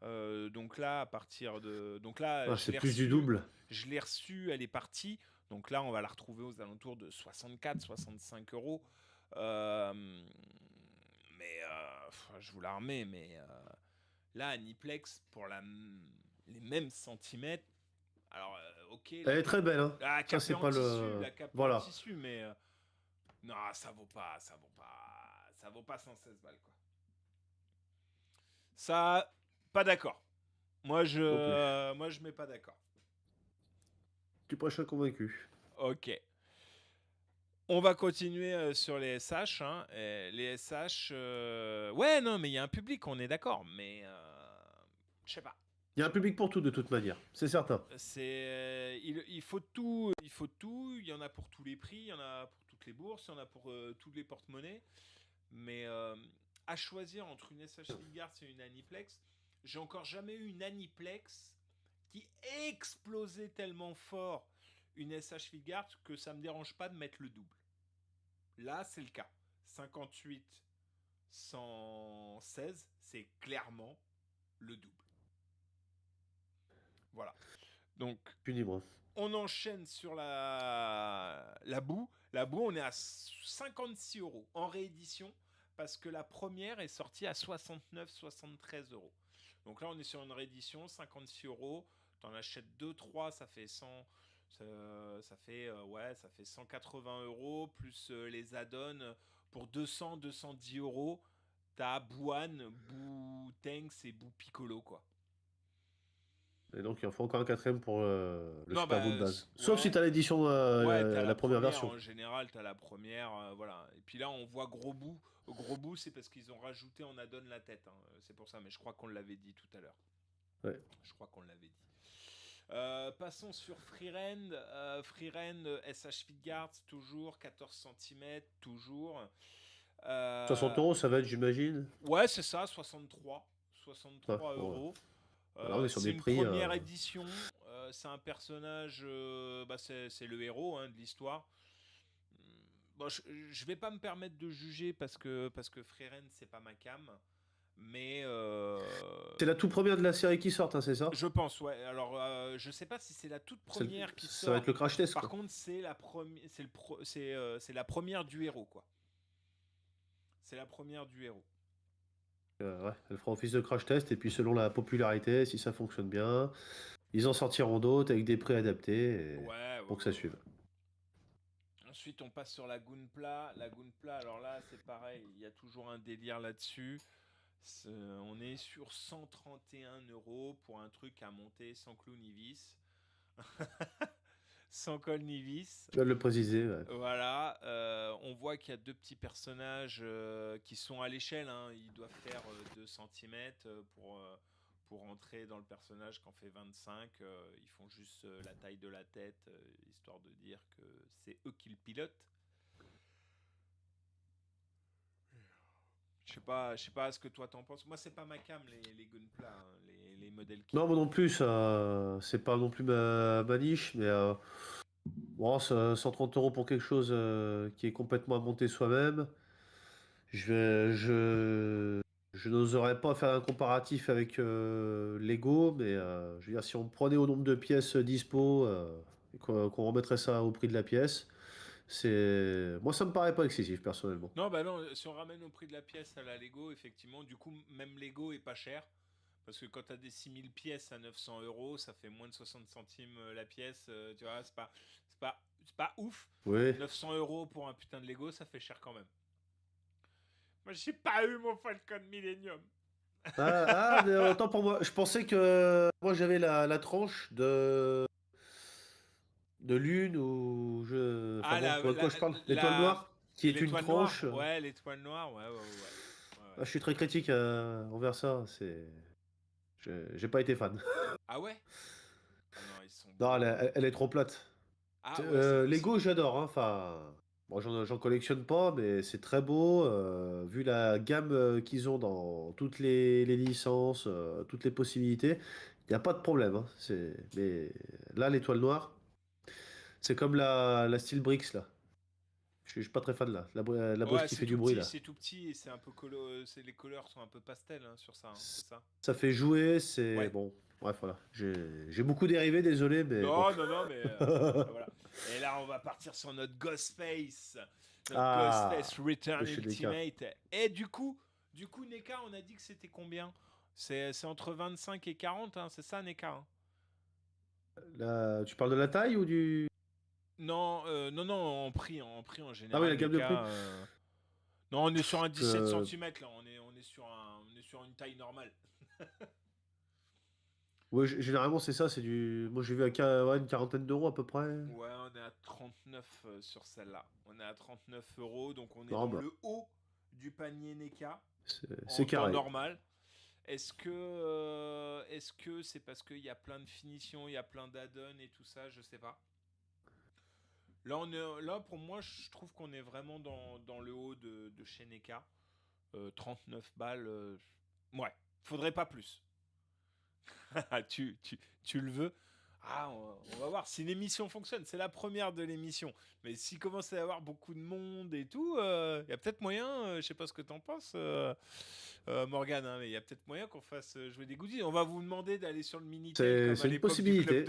Donc là, à partir de, donc là, c'est plus du double. je l'ai reçu, elle est partie. Donc là, on va la retrouver aux alentours de 64, 65 euros. Euh, mais je vous la remets, mais là, Aniplex, pour les mêmes centimètres, alors ok, Elle est très belle, hein. la Ça cape est c'est en pas tissu, le... la cape est en Voilà. tissu, mais non, ça vaut pas 116 balles, quoi. Ça, pas d'accord. Non plus. Moi, je mets pas d'accord. Tu pas convaincu. Ok. On va continuer sur les SH, hein. Et les SH, ouais, non, mais il y a un public, on est d'accord, mais je sais pas. Il y a un public pour tout de toute manière, c'est certain. Il faut tout, il faut tout. Il y en a pour tous les prix, il y en a pour toutes les bourses, il y en a pour toutes les porte-monnaies. Mais à choisir entre une SH Fitguards et une Aniplex, j'ai encore jamais eu une Aniplex qui explosait tellement fort une SH Fitguards que ça me dérange pas de mettre le double. Là, c'est le cas. 58, 116, c'est clairement le double. Voilà. Donc, Tu libre. on enchaîne sur la boue. La boue, on est à 56 euros en réédition parce que la première est sortie à 69, 73 euros. Donc là, on est sur une réédition, 56 euros. T'en achètes 2-3, ça fait 100. Ça fait 180 euros plus les add-ons pour 200, 210 euros. T'as Bouane, Bou Tanks et Bou Piccolo, quoi. Et donc il en faut encore un quatrième pour le Non, Super Bowl de bah, base. Sauf si ouais. t'as l'édition, Ouais, t'as la première version. en général, t'as la première, voilà. Et puis là, on voit Gros Bout. Gros Bout, c'est parce qu'ils ont rajouté en add-on la tête, hein. C'est pour ça, mais je crois qu'on l'avait dit tout à l'heure. Ouais. Je crois qu'on l'avait dit. Passons sur Freerend. Freerend SH Fitguards, toujours 14 cm, toujours. 60 euros, ça va être, j'imagine. Ouais, c'est ça, 63. 63 Ouais, bon, euros. là, on est sur C'est des une prix. première édition. C'est un personnage, c'est le héros, hein, de l'histoire. Bon, je vais pas me permettre de juger parce que Freerend, c'est pas ma cam. Mais C'est la toute première de la série qui sort, hein, c'est ça? je pense, ouais. Alors, je sais pas si c'est la toute première qui Ça va sort. être le crash test, Par quoi. contre, c'est la première, c'est la première du héros, quoi. C'est la première du héros. Ouais, elle fera office de crash test, et puis selon la popularité, si ça fonctionne bien, ils en sortiront d'autres avec des prix adaptés Ouais, pour que ça suive. Ensuite, on passe sur la Gunpla. La Gunpla, alors là, c'est pareil, il y a toujours un délire là-dessus. On est sur 131 euros pour un truc à monter sans clou ni vis. Sans col ni vis. Je viens de le préciser. Ouais. Voilà, on voit qu'il y a deux petits personnages qui sont à l'échelle, hein. Ils doivent faire 2 cm pour entrer dans le personnage qu'en fait 25. Ils font juste la taille de la tête, histoire de dire que c'est eux qui le pilotent. Je sais pas ce que toi t'en penses. Moi, c'est pas ma cam, les Gunpla, hein, les modèles qui. Non, moi non plus, c'est pas non plus ma niche, mais bon, 130 euros pour quelque chose qui est complètement à monter soi-même. Je n'oserais pas faire un comparatif avec Lego, mais je veux dire, si on prenait au nombre de pièces dispo et qu'on remettrait ça au prix de la pièce, moi ça me paraît pas excessif personnellement. Non, bah non, si on ramène au prix de la pièce à la Lego, effectivement, du coup, même Lego est pas cher. Parce que quand t'as des 6000 pièces à 900 euros, ça fait moins de 60 centimes la pièce. Tu vois, c'est pas ouf. Oui. 900 euros pour un putain de Lego, ça fait cher quand même. Moi, j'ai pas eu mon Falcon Millennium. Mais autant pour moi. Je pensais que moi j'avais la tranche de lune ou je. Enfin bon, tu vois de quoi je parle? L'étoile noire, qui est une l'étoile tranche. noire. Ouais, l'étoile noire, ouais. Je suis très critique envers ça. J'ai pas été fan. Ah ouais? Ah non, ils sont Non, beaux. elle est trop plate. Ah ouais, c'est Lego, possible. j'adore, hein. Enfin, Bon, j'en collectionne pas, mais c'est très beau. Vu la gamme qu'ils ont dans toutes les licences, toutes les possibilités, il n'y a pas de problème, hein. Mais là, l'étoile noire, c'est comme la Steel Bricks, là. Je suis pas très fan, là. La bosse Ouais, qui fait du bruit, là. c'est tout petit et c'est un peu les couleurs sont un peu pastel hein, sur ça, hein, c'est ça? Ça fait jouer, c'est... Ouais. Bon, bref, voilà. J'ai beaucoup dérivé, désolé, mais bon. Non, non, non, mais voilà. Et là, on va partir sur notre Ghostface, notre Ah, Ghostface de Return chez DK. Ultimate. Et du coup, NECA, on a dit que c'était combien? C'est entre 25 et 40, hein, c'est ça, NECA, hein? Là, tu parles de la taille ou du... Non, non, non, en prix en Ah oui, général, la gamme de prix. NECA. Non, on est sur un 17 Euh, centimètres là, on est sur une taille normale. ouais, généralement, c'est ça, c'est du... Moi, j'ai vu ouais, une quarantaine d'euros à peu près. Ouais, on est à 39 sur celle-là. On est à 39 euros, donc on est Non, dans bah, le haut du panier NECA c'est en temps carré. normal. Est-ce que c'est parce qu'il y a plein de finitions, il y a plein d'add-ons et tout ça, je sais pas. Là, pour moi, je trouve qu'on est vraiment dans le haut de chez NECA. 39 balles, ouais, faudrait pas plus. Tu le veux? Ah, on va voir si l'émission fonctionne. C'est la première de l'émission. Mais s'il commence à y avoir beaucoup de monde et tout, il y a peut-être moyen, je sais pas ce que t'en penses, Morgane, hein, mais il y a peut-être moyen qu'on fasse jouer des goodies. On va vous demander d'aller sur le Minitel C'est une possibilité.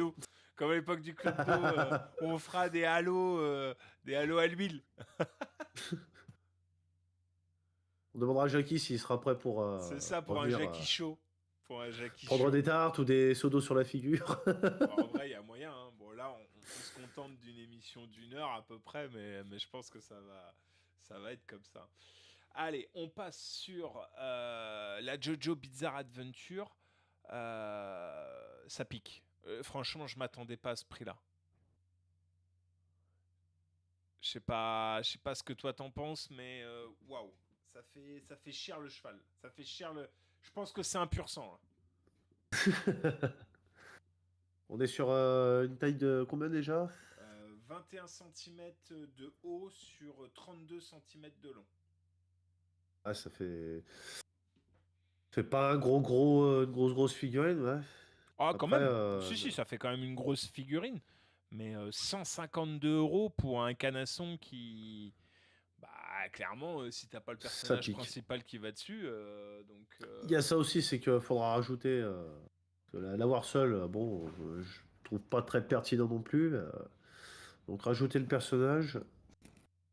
Comme à l'époque du Club d'eau, on fera des halos à l'huile. On demandera à Jackie s'il sera prêt C'est ça pour pour un venir Jackie chaud. Pour un Jackie prendre chaud. des tartes ou des seaux d'eau sur la figure. Bon, en vrai, il y a moyen, hein. Bon, là, on se contente d'une émission d'1 heure à peu près, mais je pense que ça va être comme ça. Allez, on passe sur la JoJo Bizarre Adventure. Ça pique. Franchement, je m'attendais pas à ce prix-là. Je sais pas ce que toi t'en penses, mais waouh, ça fait cher le cheval. Ça fait cher le. Je pense que c'est un pur sang, là. On est sur une taille de combien déjà? 21 cm de haut sur 32 cm de long. Ah, fait pas un une grosse figurine, ouais. Ah, quand Après, même. Si, si, ça fait quand même une grosse figurine. Mais 152 euros pour un canasson qui. Bah, clairement, si t'as pas le ça personnage pique. principal qui va dessus, Il y a ça aussi, c'est qu'il faudra rajouter. Que l'avoir seul, bon, je trouve pas très pertinent non plus. Donc rajouter le personnage,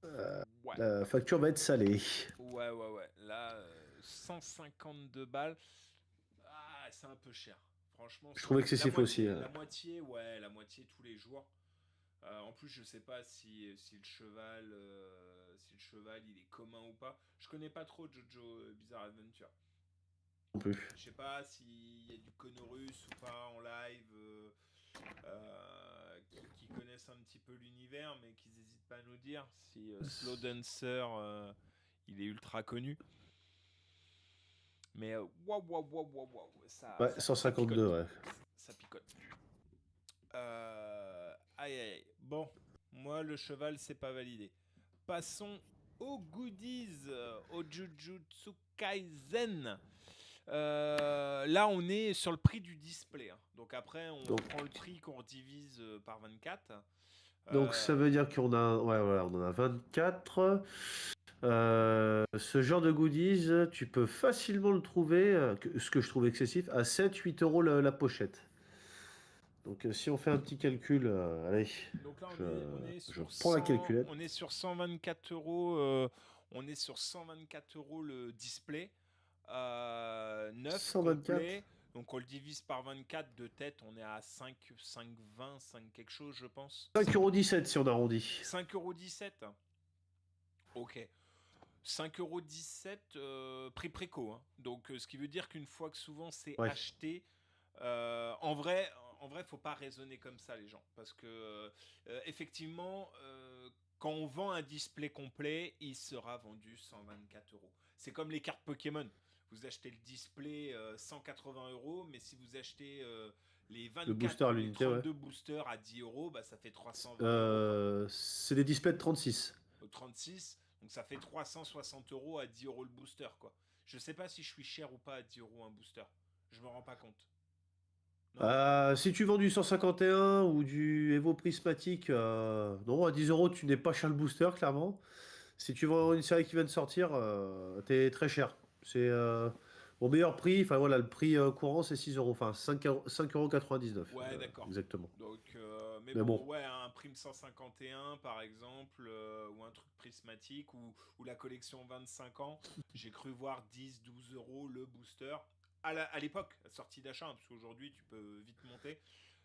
ouais, la facture va être salée. ouais, ouais, ouais. Là, 152 balles, ah, c'est un peu cher. Franchement, Je c'est un trouve peu... excessif aussi, hein. La moitié tous les jours. En plus, je sais pas si le cheval il est commun ou pas. Je connais pas trop Jojo Bizarre Adventure. Non plus. Je sais pas s'il y a du Conorus ou pas en live qui connaissent un petit peu l'univers, mais qu'ils n'hésitent pas à nous dire si Slow Dancer il est ultra connu. Mais waouh, waouh, waouh, waouh, waouh, Ouais, ça 152, picote. ouais. Ça picote. Aïe, aïe, aïe. Bon, moi, le cheval, c'est pas validé. Passons aux goodies, au Jujutsu Kaisen. Là, on est sur le prix du display, hein. Donc après, on Donc, prend le prix qu'on divise par 24. donc ça veut dire qu'on a, ouais, voilà, on en a 24. Ce genre de goodies, tu peux facilement le trouver, ce que je trouve excessif, à 7-8 € la pochette. Donc si on fait un petit calcul, allez, Donc là, je prends la calculette. on est sur 124 euros. On est sur 124 euros le display. Neuf 124. complet. Donc on le divise par 24 de tête. On est à 5,20, 5 quelque chose, je pense. 5,17 € si on arrondit. 5,17 €. Ok. 5,17 € prix préco, hein. Donc ce qui veut dire qu'une fois que souvent c'est Ouais. acheté, en vrai, faut pas raisonner comme ça, les gens, parce que effectivement, quand on vend un display complet, il sera vendu 124 euros. C'est comme les cartes Pokémon. Vous achetez le display 180 euros, mais si vous achetez les Le 24 booster à ou les l'unité, ouais. 32 boosters à 10 euros, bah, ça fait 320 euros, quoi. C'est des displays de 36. 36, donc ça fait 360 € à 10 € le booster, quoi. Je sais pas si je suis cher ou pas à 10 € un booster. Je me rends pas compte. Non. Si tu vends du 151 ou du Evo prismatique, non, à 10 euros, tu n'es pas cher le booster, clairement. Si tu vends une série qui vient de sortir, t'es très cher. C'est au meilleur prix, enfin voilà, le prix courant c'est 6 euros, enfin 5,99 Ouais, d'accord. exactement. Donc, mais Mais bon, bon, ouais, un Prime 151 par exemple, ou un truc prismatique, ou la collection 25 ans, j'ai cru voir 10-12 € le booster. À l'époque, sortie d'achat, hein, parce qu'aujourd'hui tu peux vite monter.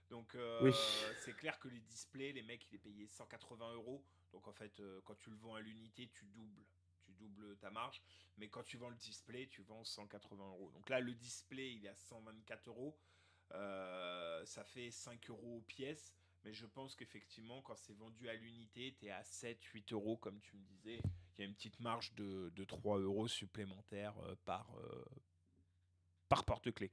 Donc, oui. c'est clair que les displays, les mecs, ils les payaient 180 €. Donc, en fait, quand tu le vends à l'unité, tu doubles. Tu doubles ta marge. Mais quand tu vends le display, tu vends 180 €. Donc là, le display, il est à 124 €. Ça fait 5 € pièce. Mais je pense qu'effectivement, quand c'est vendu à l'unité, tu es à 7-8 € comme tu me disais. Il y a une petite marge de 3 € supplémentaires par porte-clés.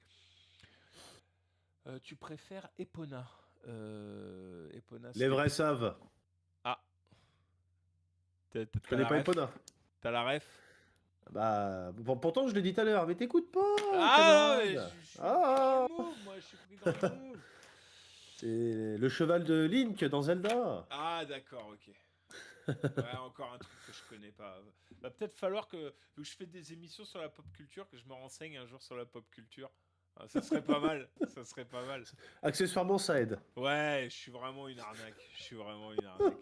Tu préfères Epona. Epona, Les c'est... vrais savent. Ah, Je t'as connais la pas ref? Epona. T'as la ref? Bah, pourtant je l'ai dit tout à l'heure, mais t'écoutes pas, Ah, mais camarade. je suis pris dans le Ah, move, moi, je suis pris dans le move. c'est le cheval de Link dans Zelda. Ah, d'accord, ok. Ouais, encore un truc que je connais pas. Va peut-être falloir que, vu que je fais des émissions sur la pop culture, que je me renseigne un jour sur la pop culture. Ah, ça serait pas mal, ça serait pas mal. Accessoirement, ça aide. Ouais, je suis vraiment une arnaque. Je suis vraiment une arnaque.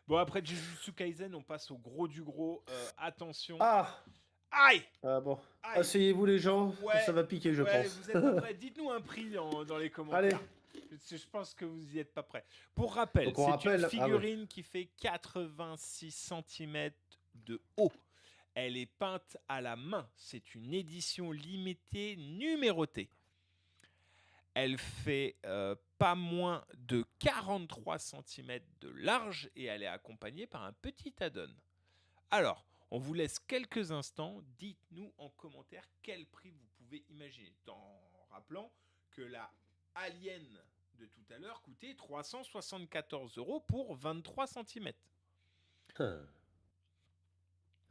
Bon, après Jujutsu Kaisen, on passe au gros du gros. Attention. Ah, Aïe! bon. Aïe! Asseyez-vous les gens, ça Ouais, va piquer, je ouais, pense. vous êtes pas prêts. Dites-nous un prix dans les Allez, commentaires. Je pense que vous y êtes pas prêts. Pour rappel, donc on c'est une rappelle. Ah ouais. figurine qui fait 86 cm de haut. Elle est peinte à la main. C'est une édition limitée numérotée. Elle fait pas moins de 43 cm de large et elle est accompagnée par un petit add-on. Alors, on vous laisse quelques instants. Dites-nous en commentaire quel prix vous pouvez imaginer. En rappelant que la Alien de tout à l'heure coûtait 374 € pour 23 cm. Là,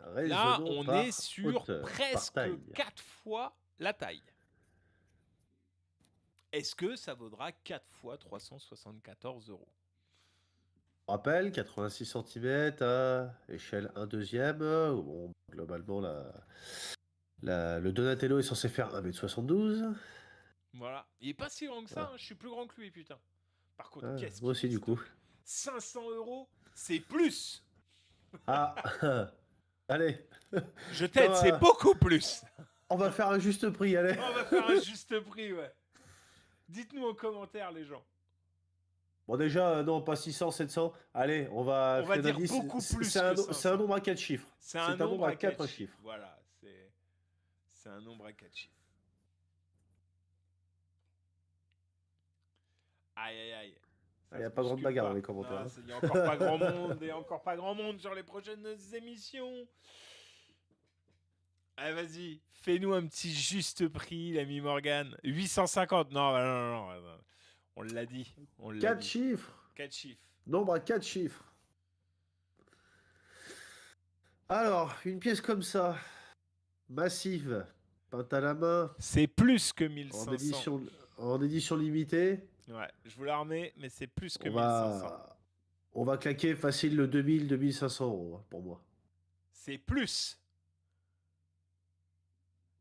Raisonnons on est par sur hauteur, par presque taille. 4 fois la taille. Est-ce que ça vaudra 4 fois 374 €? Rappel, 86 cm à échelle 1 deuxième. Bon, globalement, le Donatello est censé faire 1m72. Voilà. Il est pas si grand que ça, Ah, hein. Je suis plus grand que lui, putain. Par contre, ah, qu'est-ce moi qu'il aussi, est du coup. stock. 500 €, c'est plus. Ah, allez. Je t'aide, c'est beaucoup plus. On va faire un juste prix, allez. On va faire un juste prix, ouais. Dites-nous en commentaire, les gens. Bon, déjà, non, pas 600, 700. Allez, on va On va faire un dire indice. beaucoup plus C'est que un 500. nombre à 4 chiffres. C'est un nombre à 4 chiffres. chiffres. Voilà, c'est un nombre à 4 chiffres. Aïe, aïe, aïe. Il n'y a pas grande bagarre dans les commentaires. Il n'y a encore pas grand monde. Il n'y a encore pas grand monde sur les prochaines émissions. Allez, vas-y. Fais-nous un petit juste prix, l'ami Morgan. 850. Non, non. On l'a dit. 4 chiffres. 4 chiffres. Nombre à 4 chiffres. Alors, une pièce comme ça, massive, peinte à la main, C'est plus que 1500. en édition limitée, Ouais, je vous la remets, mais c'est plus que 1500. on va claquer facile le 2000-2500 € hein, pour moi. C'est plus.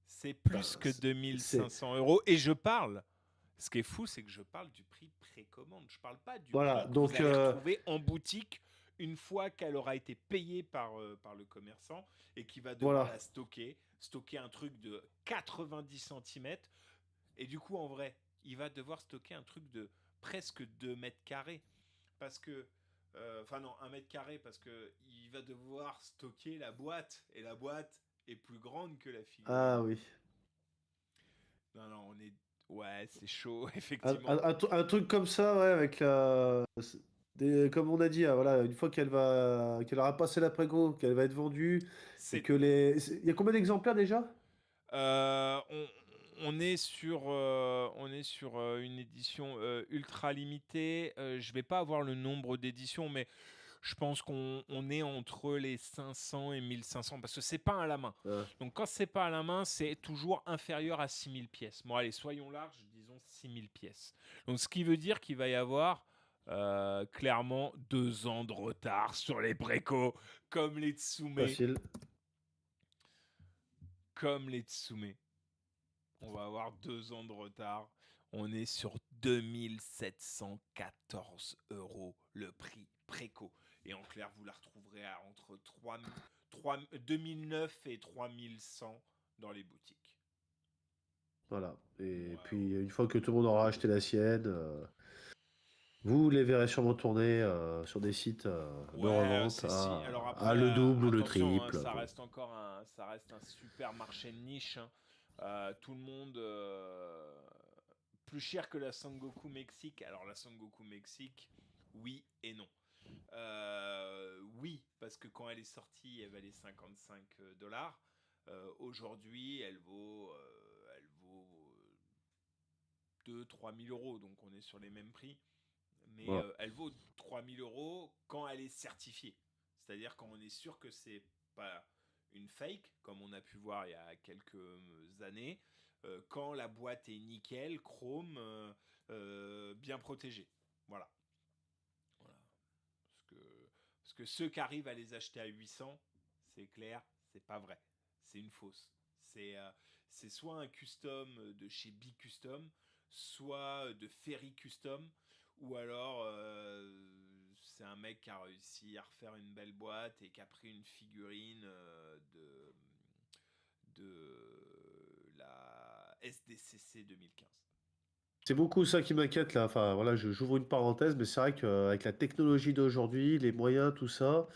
C'est plus que 2500 €. Et je parle. Ce qui est fou, c'est que je parle du prix précommande. Je parle pas du prix que vous allez retrouver en boutique une fois qu'elle aura été payée par le commerçant et qui va devoir la stocker un truc de 90 cm. Et du coup, en vrai, il va devoir stocker un truc de presque 2 mètres carrés. Parce que, enfin non, 1 mètre carré, parce qu'il va devoir stocker la boîte. Et la boîte est plus grande que la figurine. Ah oui. Non, on est... Ouais, c'est chaud, effectivement. Un truc comme ça, ouais, avec comme on a dit, hein, voilà, une fois qu'elle aura passé l'après-go, qu'elle va être vendue, et que il y a combien d'exemplaires déjà? On est sur une édition ultra limitée. Je vais pas avoir le nombre d'éditions, mais Je pense qu'on est entre les 500 et 1500 parce que c'est pas à la main. Ouais. Donc quand c'est pas à la main, c'est toujours inférieur à 6000 pièces. Bon, allez, soyons larges, disons 6000 pièces. Donc ce qui veut dire qu'il va y avoir clairement 2 ans de retard sur les précos, comme les Tsume. Facile. Comme les Tsume. On va avoir 2 ans de retard. On est sur 2714 € le prix préco. Et en clair, vous la retrouverez à entre 2009 et 3100 dans les boutiques. Voilà. Et Ouais, puis, une fois que tout le monde aura acheté la sienne, vous les verrez sûrement tourner sur des sites de revente c'est si. Alors à après, le double ou le attention, triple. ça Bon. reste encore ça reste un super marché de niche. Hein. Tout le monde plus cher que la Sangoku Mexique. Alors la Sangoku Mexique, oui et non. Oui, parce que quand elle est sortie, elle valait 55 $. Aujourd'hui, elle vaut 2-3 000 €, donc on est sur les mêmes prix. Mais Ouais. elle vaut 3 000 € quand elle est certifiée. C'est-à-dire quand on est sûr que c'est pas une fake, comme on a pu voir il y a quelques années, quand la boîte est nickel, chrome, bien protégée. Voilà. Parce que ceux qui arrivent à les acheter à 800, c'est clair, c'est pas vrai. C'est une fausse. C'est soit un custom de chez B-Custom, soit de Ferry Custom, ou alors c'est un mec qui a réussi à refaire une belle boîte et qui a pris une figurine de la SDCC 2015. C'est beaucoup ça qui m'inquiète là. Enfin, voilà, j'ouvre une parenthèse, mais c'est vrai qu'avec la technologie d'aujourd'hui, les moyens, tout ça,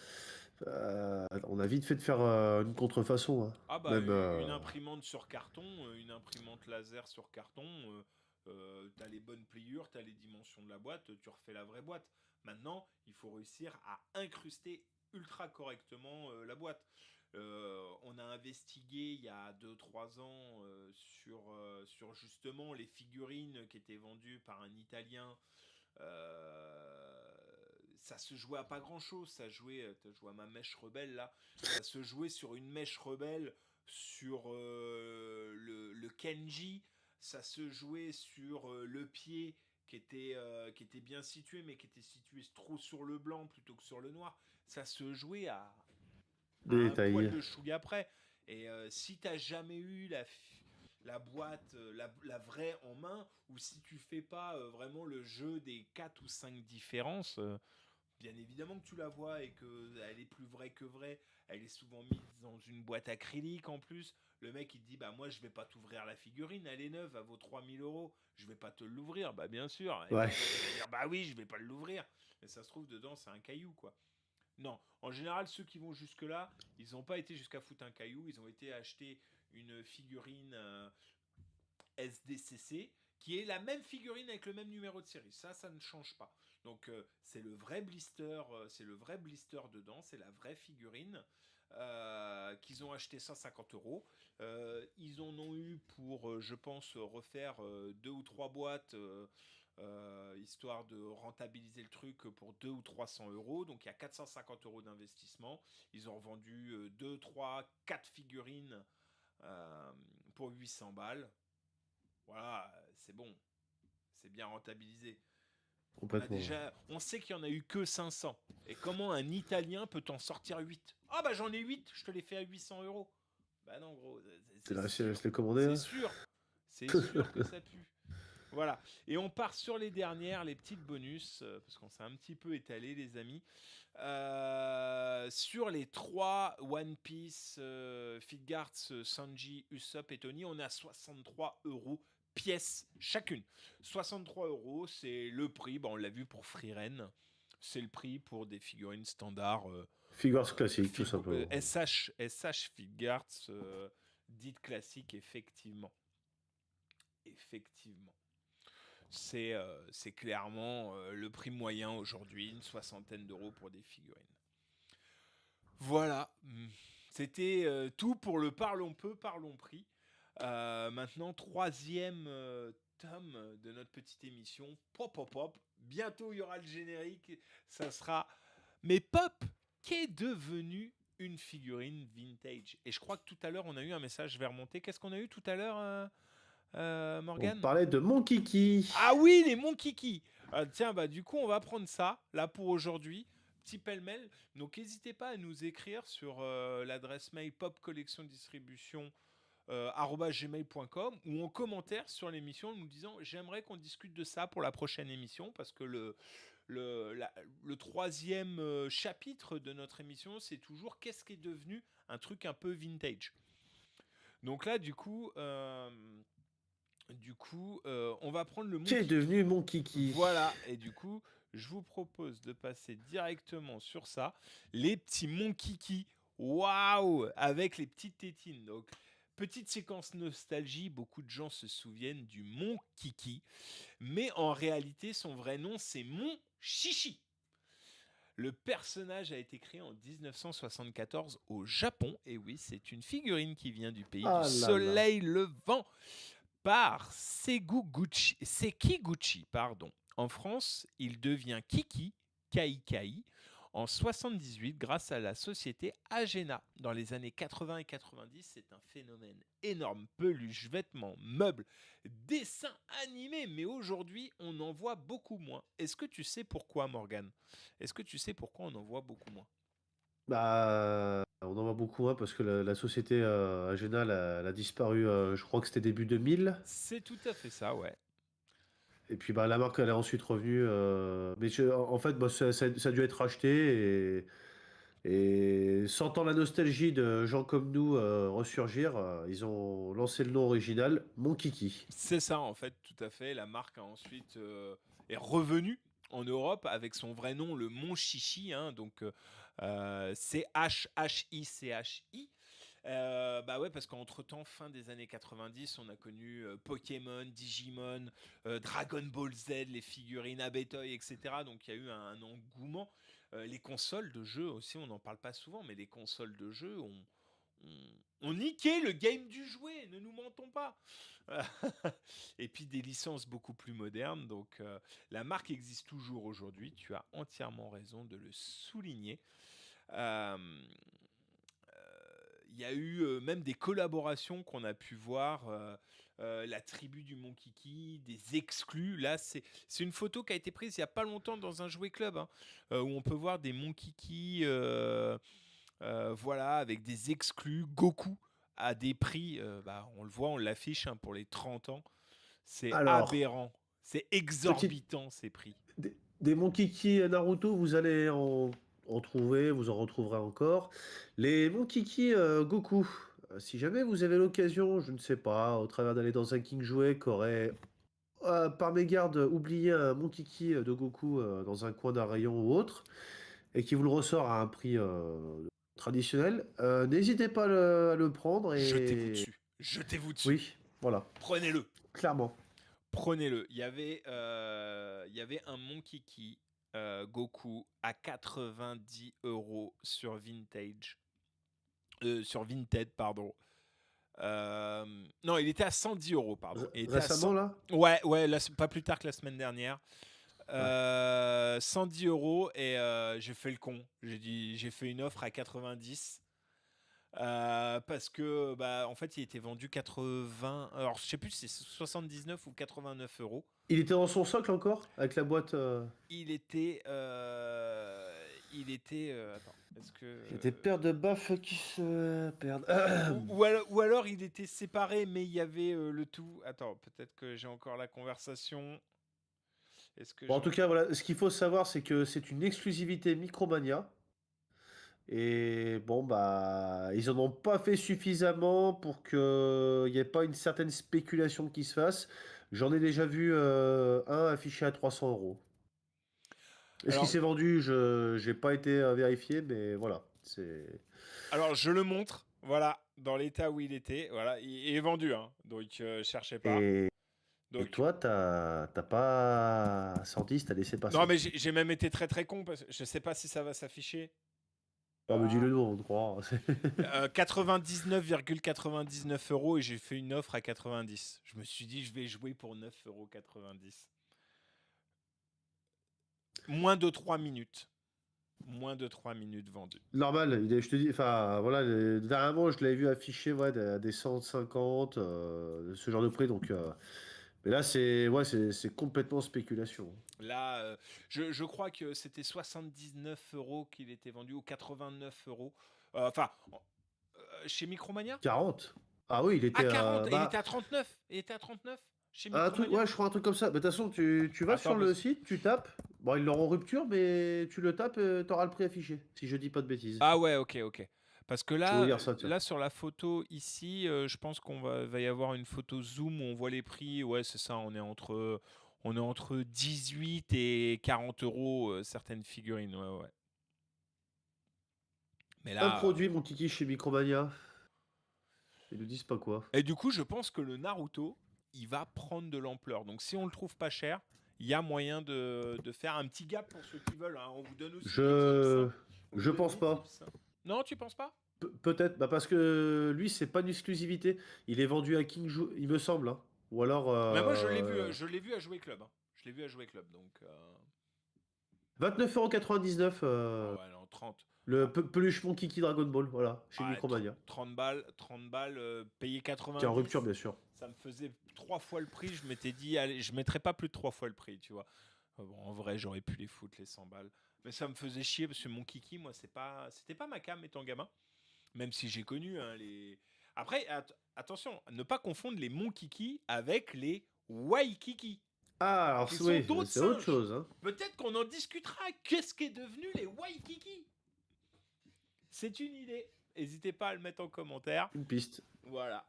on a vite fait de faire une contrefaçon, hein. Ah bah Même, une imprimante sur carton, une imprimante laser sur carton, t'as les bonnes pliures, t'as les dimensions de la boîte, tu refais la vraie boîte. Maintenant, il faut réussir à incruster ultra correctement la boîte. On a investigué il y a 2-3 ans sur justement les figurines qui étaient vendues par un Italien. Ça se jouait à pas grand chose. Ça jouait, t'as joué à ma mèche rebelle là. Ça se jouait sur une mèche rebelle, sur le Kenji. Ça se jouait sur le pied qui était bien situé, mais qui était situé trop sur le blanc plutôt que sur le noir. Ça se jouait à un poil détaillé. de chouïa près. Et si t'as jamais eu la boîte, la vraie en main, ou si tu fais pas vraiment le jeu des 4 ou 5 différences, bien évidemment que tu la vois et qu'elle est plus vraie que vraie. Elle est souvent mise dans une boîte acrylique en plus. Le mec il te dit bah moi je vais pas t'ouvrir la figurine, elle est neuve, elle vaut 3000 €. Je vais pas te l'ouvrir, bah bien sûr. Et Ouais. puis tu vas dire bah oui je vais pas l'ouvrir. Mais ça se trouve dedans c'est un caillou quoi. Non, en général, ceux qui vont jusque-là, ils n'ont pas été jusqu'à foutre un caillou, ils ont été acheter une figurine SDCC, qui est la même figurine avec le même numéro de série. Ça ne change pas. Donc c'est le vrai blister, dedans, c'est la vraie figurine qu'ils ont acheté 150 €. Ils en ont eu pour, je pense, refaire 2 ou 3 boîtes. Histoire de rentabiliser le truc pour 200 ou 300 €. Donc il y a 450 € d'investissement. Ils ont vendu 2, 3, 4 figurines pour 800 balles. Voilà, c'est bon. C'est bien rentabilisé. Complètement. On sait qu'il n'y en a eu que 500. Et comment un Italien peut en sortir 8? Ah bah j'en ai 8, je te les fais à 800 €. Bah non gros, C'est la sûr. se les commander, C'est hein. sûr. C'est sûr que ça pue. Voilà. Et on part sur les dernières, les petites bonus, parce qu'on s'est un petit peu étalé, les amis. Sur les 3 One Piece, Fitgarts, Sanji, Usopp et Tony, on est à 63 € pièce chacune. 63 €, c'est le prix, on l'a vu pour Frieren, c'est le prix pour des figurines standards. Figures classiques, tout simplement. SH Fitgarts, dites classiques, effectivement. Effectivement. C'est clairement le prix moyen aujourd'hui, une 60aine d'euros pour des figurines. Voilà, c'était tout pour le Parlons peu, parlons prix. Maintenant, 3e tome de notre petite émission. Pop, pop, pop. Bientôt, il y aura le générique. Ça sera Mais Pop, qu'est devenu une figurine vintage? Et je crois que tout à l'heure, on a eu un message, je vais remonter. Qu'est-ce qu'on a eu tout à l'heure, On Morgane? parlait de mon kiki. Ah oui, les Mon Kiki. Tiens, bah du coup, on va prendre ça là pour aujourd'hui. Petit pêle-mêle. Donc, n'hésitez pas à nous écrire sur l'adresse mail popcollectiondistribution @gmail.com ou en commentaire sur l'émission en nous disant j'aimerais qu'on discute de ça pour la prochaine émission parce que le troisième chapitre de notre émission c'est toujours qu'est-ce qui est devenu un truc un peu vintage. Donc là on va prendre le Qui est Monkey. devenu mon kiki? Voilà, et du coup, je vous propose de passer directement sur ça. Les petits Monkiki, waouh, avec les petites tétines. Donc, petite séquence nostalgie, beaucoup de gens se souviennent du Mon Kiki, mais en réalité, son vrai nom, c'est Mon Chichi. Le personnage a été créé en 1974 au Japon, et oui, c'est une figurine qui vient du pays Ah du là là. soleil levant par Sekiguchi, pardon. En France, il devient Kiki, Kai, en 78 grâce à la société Agena. Dans les années 80 et 90, c'est un phénomène énorme. Peluches, vêtements, meubles, dessins animés. Mais aujourd'hui, on en voit beaucoup moins. Est-ce que tu sais pourquoi, Morgane? Est-ce que tu sais pourquoi on en voit beaucoup moins? Bah, on en voit beaucoup moins parce que la société Agena, elle a disparu, je crois que c'était début 2000. C'est tout à fait ça, ouais. Et puis bah, la marque, elle est ensuite revenue. Mais en fait, bah, ça a dû être racheté. Et sentant la nostalgie de gens comme nous ressurgir, ils ont lancé le nom original, Mon Kiki. C'est ça, en fait, tout à fait. La marque a ensuite est revenue en Europe avec son vrai nom, le Mon Chichi, hein, donc CHHICHI. Bah ouais, parce qu'entre-temps, fin des années 90, on a connu Pokémon, Digimon, Dragon Ball Z, les figurines Abetoy, etc. Donc il y a eu un engouement. Les consoles de jeux aussi, on n'en parle pas souvent, mais les consoles de jeux ont niqué le game du jouet, ne nous mentons pas. Et puis des licences beaucoup plus modernes. Donc la marque existe toujours aujourd'hui, tu as entièrement raison de le souligner. Euh, Il y a eu même des collaborations qu'on a pu voir. La tribu du Mon Kiki, des exclus. Là, c'est une photo qui a été prise il n'y a pas longtemps dans un jouet club, hein, où on peut voir des Mon Kiki, voilà, avec des exclus. Goku à des prix, bah, on le voit, on l'affiche hein, pour les 30 ans. C'est Alors, aberrant. C'est petite, exorbitant ces prix. des Mon Kiki Naruto, vous allez en trouver, vous en retrouverez encore. Les Mon Kiki Goku, si jamais vous avez l'occasion, je ne sais pas, au travers d'aller dans un King Jouet qui aurait, par mégarde, oublié un Mon Kiki de Goku dans un coin d'un rayon ou autre, et qui vous le ressort à un prix traditionnel, n'hésitez pas à le prendre Jetez-vous et... dessus. Jetez-vous dessus. Oui, voilà, Prenez-le. clairement. Prenez-le. Il y avait un Mon Kiki Goku à 90 € sur Vintage. Sur Vinted, pardon. Non, il était à 110 €, pardon. Il était à Récemment, 100... là? Ouais, ouais, pas plus tard que la semaine dernière. Ouais. 110 € et j'ai fait le con. J'ai fait une offre à 90. Parce que bah en fait il était vendu 80, alors je sais plus si c'est 79 ou 89 €. Il était dans son socle encore, avec la boîte. Attends, est-ce que Il y a des paires de baffes qui se perdent. ou alors il était séparé mais il y avait le tout. Attends, peut-être que j'ai encore la conversation. Est-ce que Bon, en j'ai tout cas, voilà, ce qu'il faut savoir, c'est que c'est une exclusivité Micromania. Et bon, bah, ils en ont pas fait suffisamment pour qu'il n'y ait pas une certaine spéculation qui se fasse. J'en ai déjà vu un affiché à 300 euros. Est-ce qu'il alors s'est vendu? Je n'ai pas été vérifié, mais voilà. C'est... alors je le montre, voilà, dans l'état où il était, voilà, il est vendu hein. Donc cherchez pas. Et, et Donc toi, t'as pas 110, t'as laissé non passer. mais j'ai même été très très con parce que je sais pas si ça va s'afficher. Ah, mais dis-le nous, on te croit. 99,99 € et j'ai fait une offre à 90. Je me suis dit, je vais jouer pour 9,90 €. Moins de 3 minutes. Moins de 3 minutes vendues. Normal, je te dis, enfin voilà, dernièrement je l'avais vu affiché ouais, des 150, ce genre de prix, donc mais là c'est ouais, c'est complètement spéculation. Là, je crois que c'était 79 € qu'il était vendu, ou 89 €. Enfin, chez Micromania. 40? Ah oui, il À était 40, il bah, était à 39. Il était à 39 chez un truc, Micromania. ouais, je crois un truc comme ça. Mais de toute façon, tu vas Attends, sur le site, tu tapes, bon, ils l'auront en rupture, mais tu le tapes, t'auras le prix affiché, si je dis pas de bêtises. Ah ouais, ok, ok. Parce que Je vais vous là, dire ça, tiens. là sur la photo ici, je pense qu'on va y avoir une photo zoom où on voit les prix. Ouais, c'est ça, on est entre 18 et 40 € certaines figurines. Ouais, ouais. Mais Un là, produit, mon kiki, chez Micromania. Ils nous disent pas quoi. et du coup, je pense que le Naruto, il va prendre de l'ampleur. Donc, si on le trouve pas cher, il y a moyen de faire un petit gap pour ceux qui veulent, hein. On vous donne aussi des tips, Je hein. On vous je donne pense des pas. tips. Non, tu penses pas? Peut-être, bah parce que lui, c'est pas une exclusivité. Il est vendu à King il me semble, hein. Ou alors Mais moi, je l'ai vu à Jouer Club, hein. Je l'ai vu à Jouer Club, donc. 29,99 Ah ouais, non, 30. le peluche mon kiki Dragon Ball, voilà, chez Ouais, Micromania. 30 balles, 30 balles, payé Qui est en rupture, 90, bien sûr. ça me faisait 3 fois le prix. Je m'étais dit, allez, je mettrais pas plus de 3 fois le prix, tu vois. Bon, en vrai, j'aurais pu les foutre, les 100 balles. Mais ça me faisait chier parce que mon kiki, moi, c'était pas ma cam étant gamin. Même si j'ai connu, hein, les. Après, attention, ne pas confondre les mon kiki avec les Waikiki, Ah, alors qui sont oui, d'autres c'est autre singes. chose, hein. Peut-être qu'on en discutera. Qu'est-ce qui est devenu les Waikiki? C'est une idée. N'hésitez pas à le mettre en commentaire. Une piste. Voilà.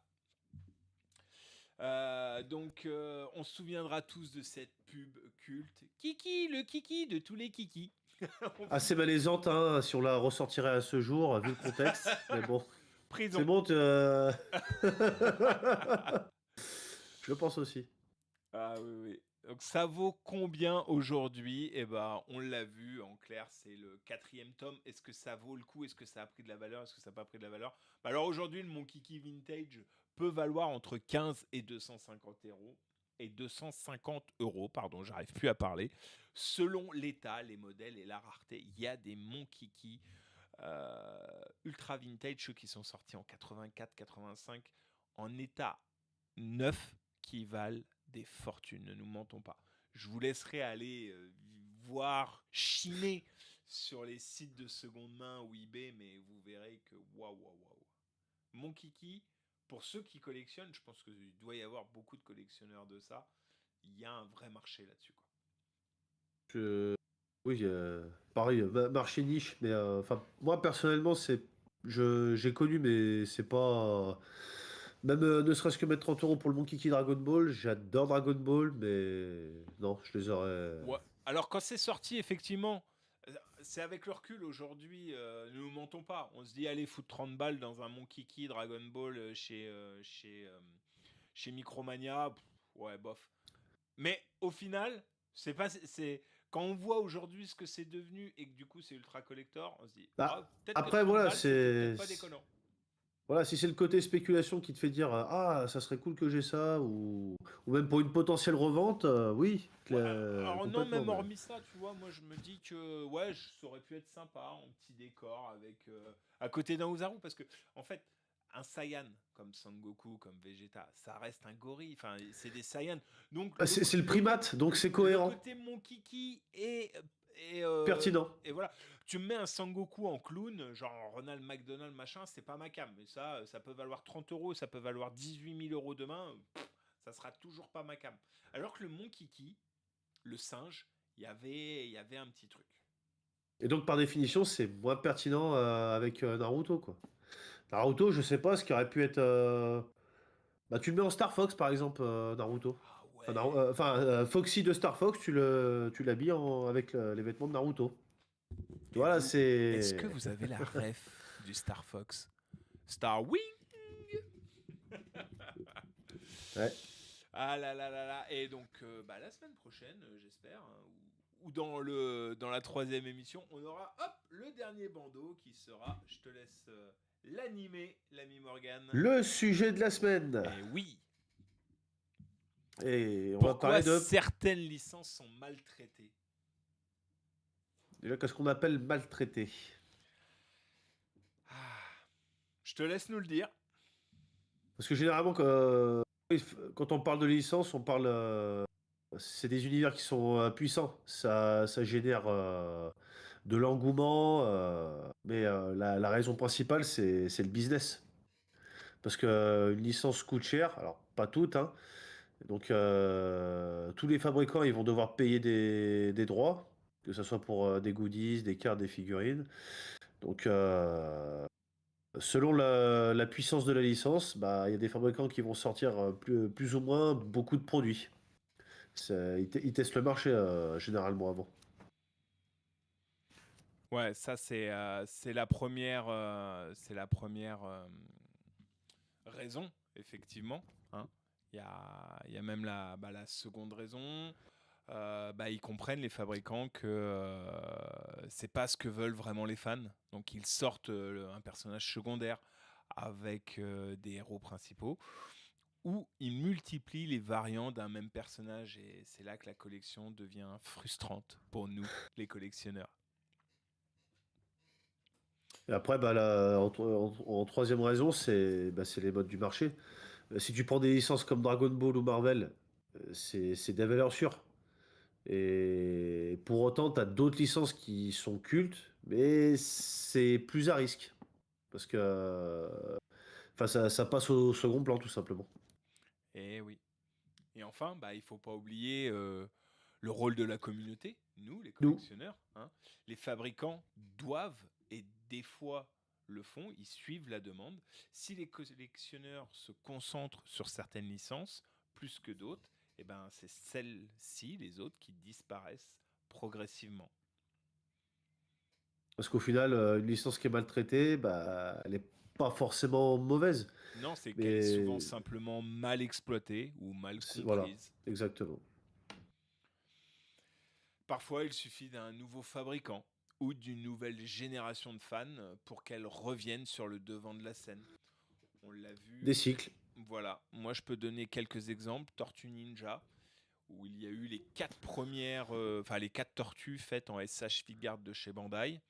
Donc, on se souviendra tous de cette pub culte. Kiki, le Kiki de tous les Kiki. Assez malaisante, hein, si on la ressortirait à ce jour, vu le contexte. Mais bon, Prison. c'est bon, je le pense aussi. Ah oui, oui. Donc ça vaut combien aujourd'hui? Eh ben, on l'a vu, en clair, c'est le 4e tome. Est-ce que ça vaut le coup? Est-ce que ça a pris de la valeur? Est-ce que ça n'a pas pris de la valeur? Bah alors aujourd'hui, le Mon Kiki Vintage peut valoir entre 15 et 250 euros. Et 250 €, pardon, j'arrive plus à parler. Selon l'état, les modèles et la rareté, il y a des Mon Kiki ultra vintage, ceux qui sont sortis en 84, 85, en état neuf, qui valent des fortunes, ne nous mentons pas. Je vous laisserai aller voir, chiner sur les sites de seconde main ou eBay, mais vous verrez que waouh, waouh, waouh. Mon kiki, pour ceux qui collectionnent, je pense qu'il doit y avoir beaucoup de collectionneurs de ça, il y a un vrai marché là-dessus, quoi. Oui, pareil, marché niche, mais enfin, moi personnellement, j'ai connu, mais c'est pas. Même ne serait-ce que mettre 30 euros pour le Mon Kiki Dragon Ball, j'adore Dragon Ball, mais non, je les aurais. Ouais. Alors quand c'est sorti, effectivement, c'est avec le recul aujourd'hui, ne nous mentons pas. On se dit, allez, foutre 30 balles dans un Mon Kiki Dragon Ball chez Micromania, ouais, bof. Mais au final, c'est quand on voit aujourd'hui ce que c'est devenu et que du coup c'est ultra collector, on se dit, Bah, ah, peut-être que après, 30 voilà, balles, c'était peut-être pas déconnant. Voilà, si c'est le côté spéculation qui te fait dire ah, ça serait cool que j'ai ça, ou même pour une potentielle revente, oui, Ouais, alors non, complètement. même Mais hormis ça, tu vois, moi je me dis que ouais, ça aurait pu être sympa en petit décor avec à côté d'un Ozaru, parce que en fait, un Saiyan comme Sangoku, comme Vegeta, ça reste un gorille, enfin c'est des Saiyans. Donc c'est le primate, donc c'est le cohérent, côté mon kiki et, pertinent. et voilà. Tu me mets un Sangoku en clown, genre Ronald McDonald machin, c'est pas ma cam, mais ça peut valoir 30 euros, ça peut valoir 18 000 € demain, ça sera toujours pas ma cam. Alors que le mon kiki, le singe, il y avait un petit truc. Et donc par définition, c'est moins pertinent avec Naruto, quoi. Naruto, je sais pas ce qui aurait pu être. Bah, tu le mets en Star Fox par exemple, Naruto. Ah Enfin, ouais. Foxy de Star Fox, tu l'habilles avec les vêtements de Naruto. Et Voilà, vous, est-ce que c'est. vous avez la ref du Star Fox? Star Wing. Ouais. Ah là là là là. Et donc, la semaine prochaine, j'espère, hein, ou dans la 3e émission, on aura le dernier bandeau qui sera, je te laisse l'animer, l'ami Morgan. Le sujet de la semaine. Et oui. Et on va Pourquoi parler de. certaines licences sont maltraitées? Déjà, qu'est-ce qu'on appelle maltraité? Ah, je te laisse nous le dire. Parce que généralement, quand on parle de licence, on parle. C'est des univers qui sont puissants. Ça génère de l'engouement. Mais la raison principale, c'est le business. Parce qu'une licence coûte cher. Alors, pas toutes, hein. Donc, tous les fabricants, ils vont devoir payer des droits. Que ce soit pour des goodies, des cartes, des figurines. Donc, selon la puissance de la licence, bah, il y a des fabricants qui vont sortir plus ou moins beaucoup de produits. Ils testent le marché généralement avant. Ouais, ça c'est la première, raison, effectivement, hein. Il y a même la seconde raison. Ils comprennent, les fabricants, que c'est pas ce que veulent vraiment les fans. Donc ils sortent un personnage secondaire avec des héros principaux, ou ils multiplient les variants d'un même personnage. Et c'est là que la collection devient frustrante pour nous, les collectionneurs. Et après, bah, en troisième raison, c'est les modes du marché. Si tu prends des licences comme Dragon Ball ou Marvel, c'est des valeurs sûres. Et pour autant, tu as d'autres licences qui sont cultes, mais c'est plus à risque. Parce que enfin, ça passe au second plan, tout simplement. Et oui. Et enfin, il faut pas oublier le rôle de la communauté, nous, les Nous, collectionneurs, hein. Les fabricants doivent, et des fois le font, ils suivent la demande. Si les collectionneurs se concentrent sur certaines licences plus que d'autres, eh ben, c'est celles-ci, les autres, qui disparaissent progressivement. parce qu'au final, une licence qui est maltraitée, bah, elle n'est pas forcément mauvaise. Non, c'est qu'elle est souvent Mais simplement mal exploitée ou mal voilà, comprise. exactement. Parfois, il suffit d'un nouveau fabricant ou d'une nouvelle génération de fans pour qu'elle revienne sur le devant de la scène. On l'a Des vu, cycles. voilà. Moi, je peux donner quelques exemples. Tortue Ninja, où il y a eu les quatre premières, les quatre tortues faites en SH Figuarts de chez Bandai.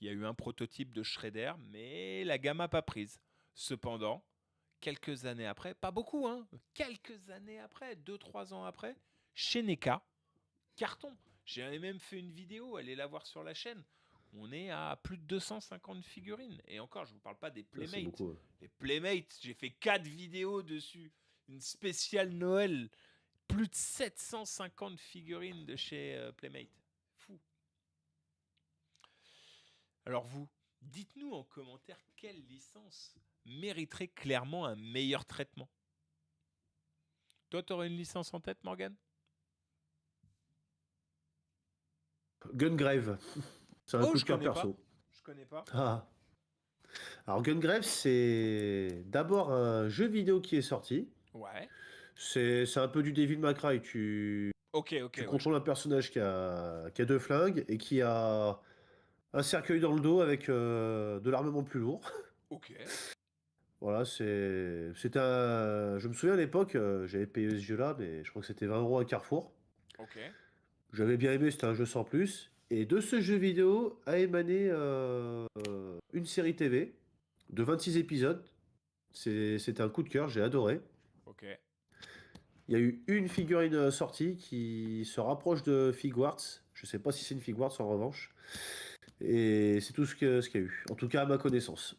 Il y a eu un prototype de Shredder, mais la gamme n'a pas prise. Cependant, quelques années après, pas beaucoup, hein, quelques années après, 2 3 ans après, chez NECA, carton. J'ai même fait une vidéo, allez la voir sur la chaîne. On est à plus de 250 figurines. Et encore, je ne vous parle pas des Ça, c'est Playmates. beaucoup. Ouais. Les Playmates, j'ai fait 4 vidéos dessus. Une spéciale Noël. Plus de 750 figurines de chez Playmate. Fou. Alors vous, dites-nous en commentaire quelle licence mériterait clairement un meilleur traitement. Toi, tu aurais une licence en tête, Morgane? Gungrave, c'est un Oh, coup de je cœur connais pas. perso. Je connais pas. Ah. Alors Gungrave, c'est d'abord un jeu vidéo qui est sorti. Ouais. C'est un peu du Devil May Cry. Tu Ouais. contrôles un personnage qui a deux flingues et qui a un cercueil dans le dos avec de l'armement plus lourd. Ok. Voilà, je me souviens à l'époque, j'avais payé ce jeu-là, mais je crois que c'était 20 euros à Carrefour. Ok. J'avais bien aimé, c'était un jeu sans plus. Et de ce jeu vidéo a émané une série TV de 26 épisodes. C'était un coup de cœur, j'ai adoré. Ok. Il y a eu une figurine sortie qui se rapproche de Figuarts. Je sais pas si c'est une Figuarts en revanche. Et c'est tout ce qu'il y a eu. En tout cas, à ma connaissance.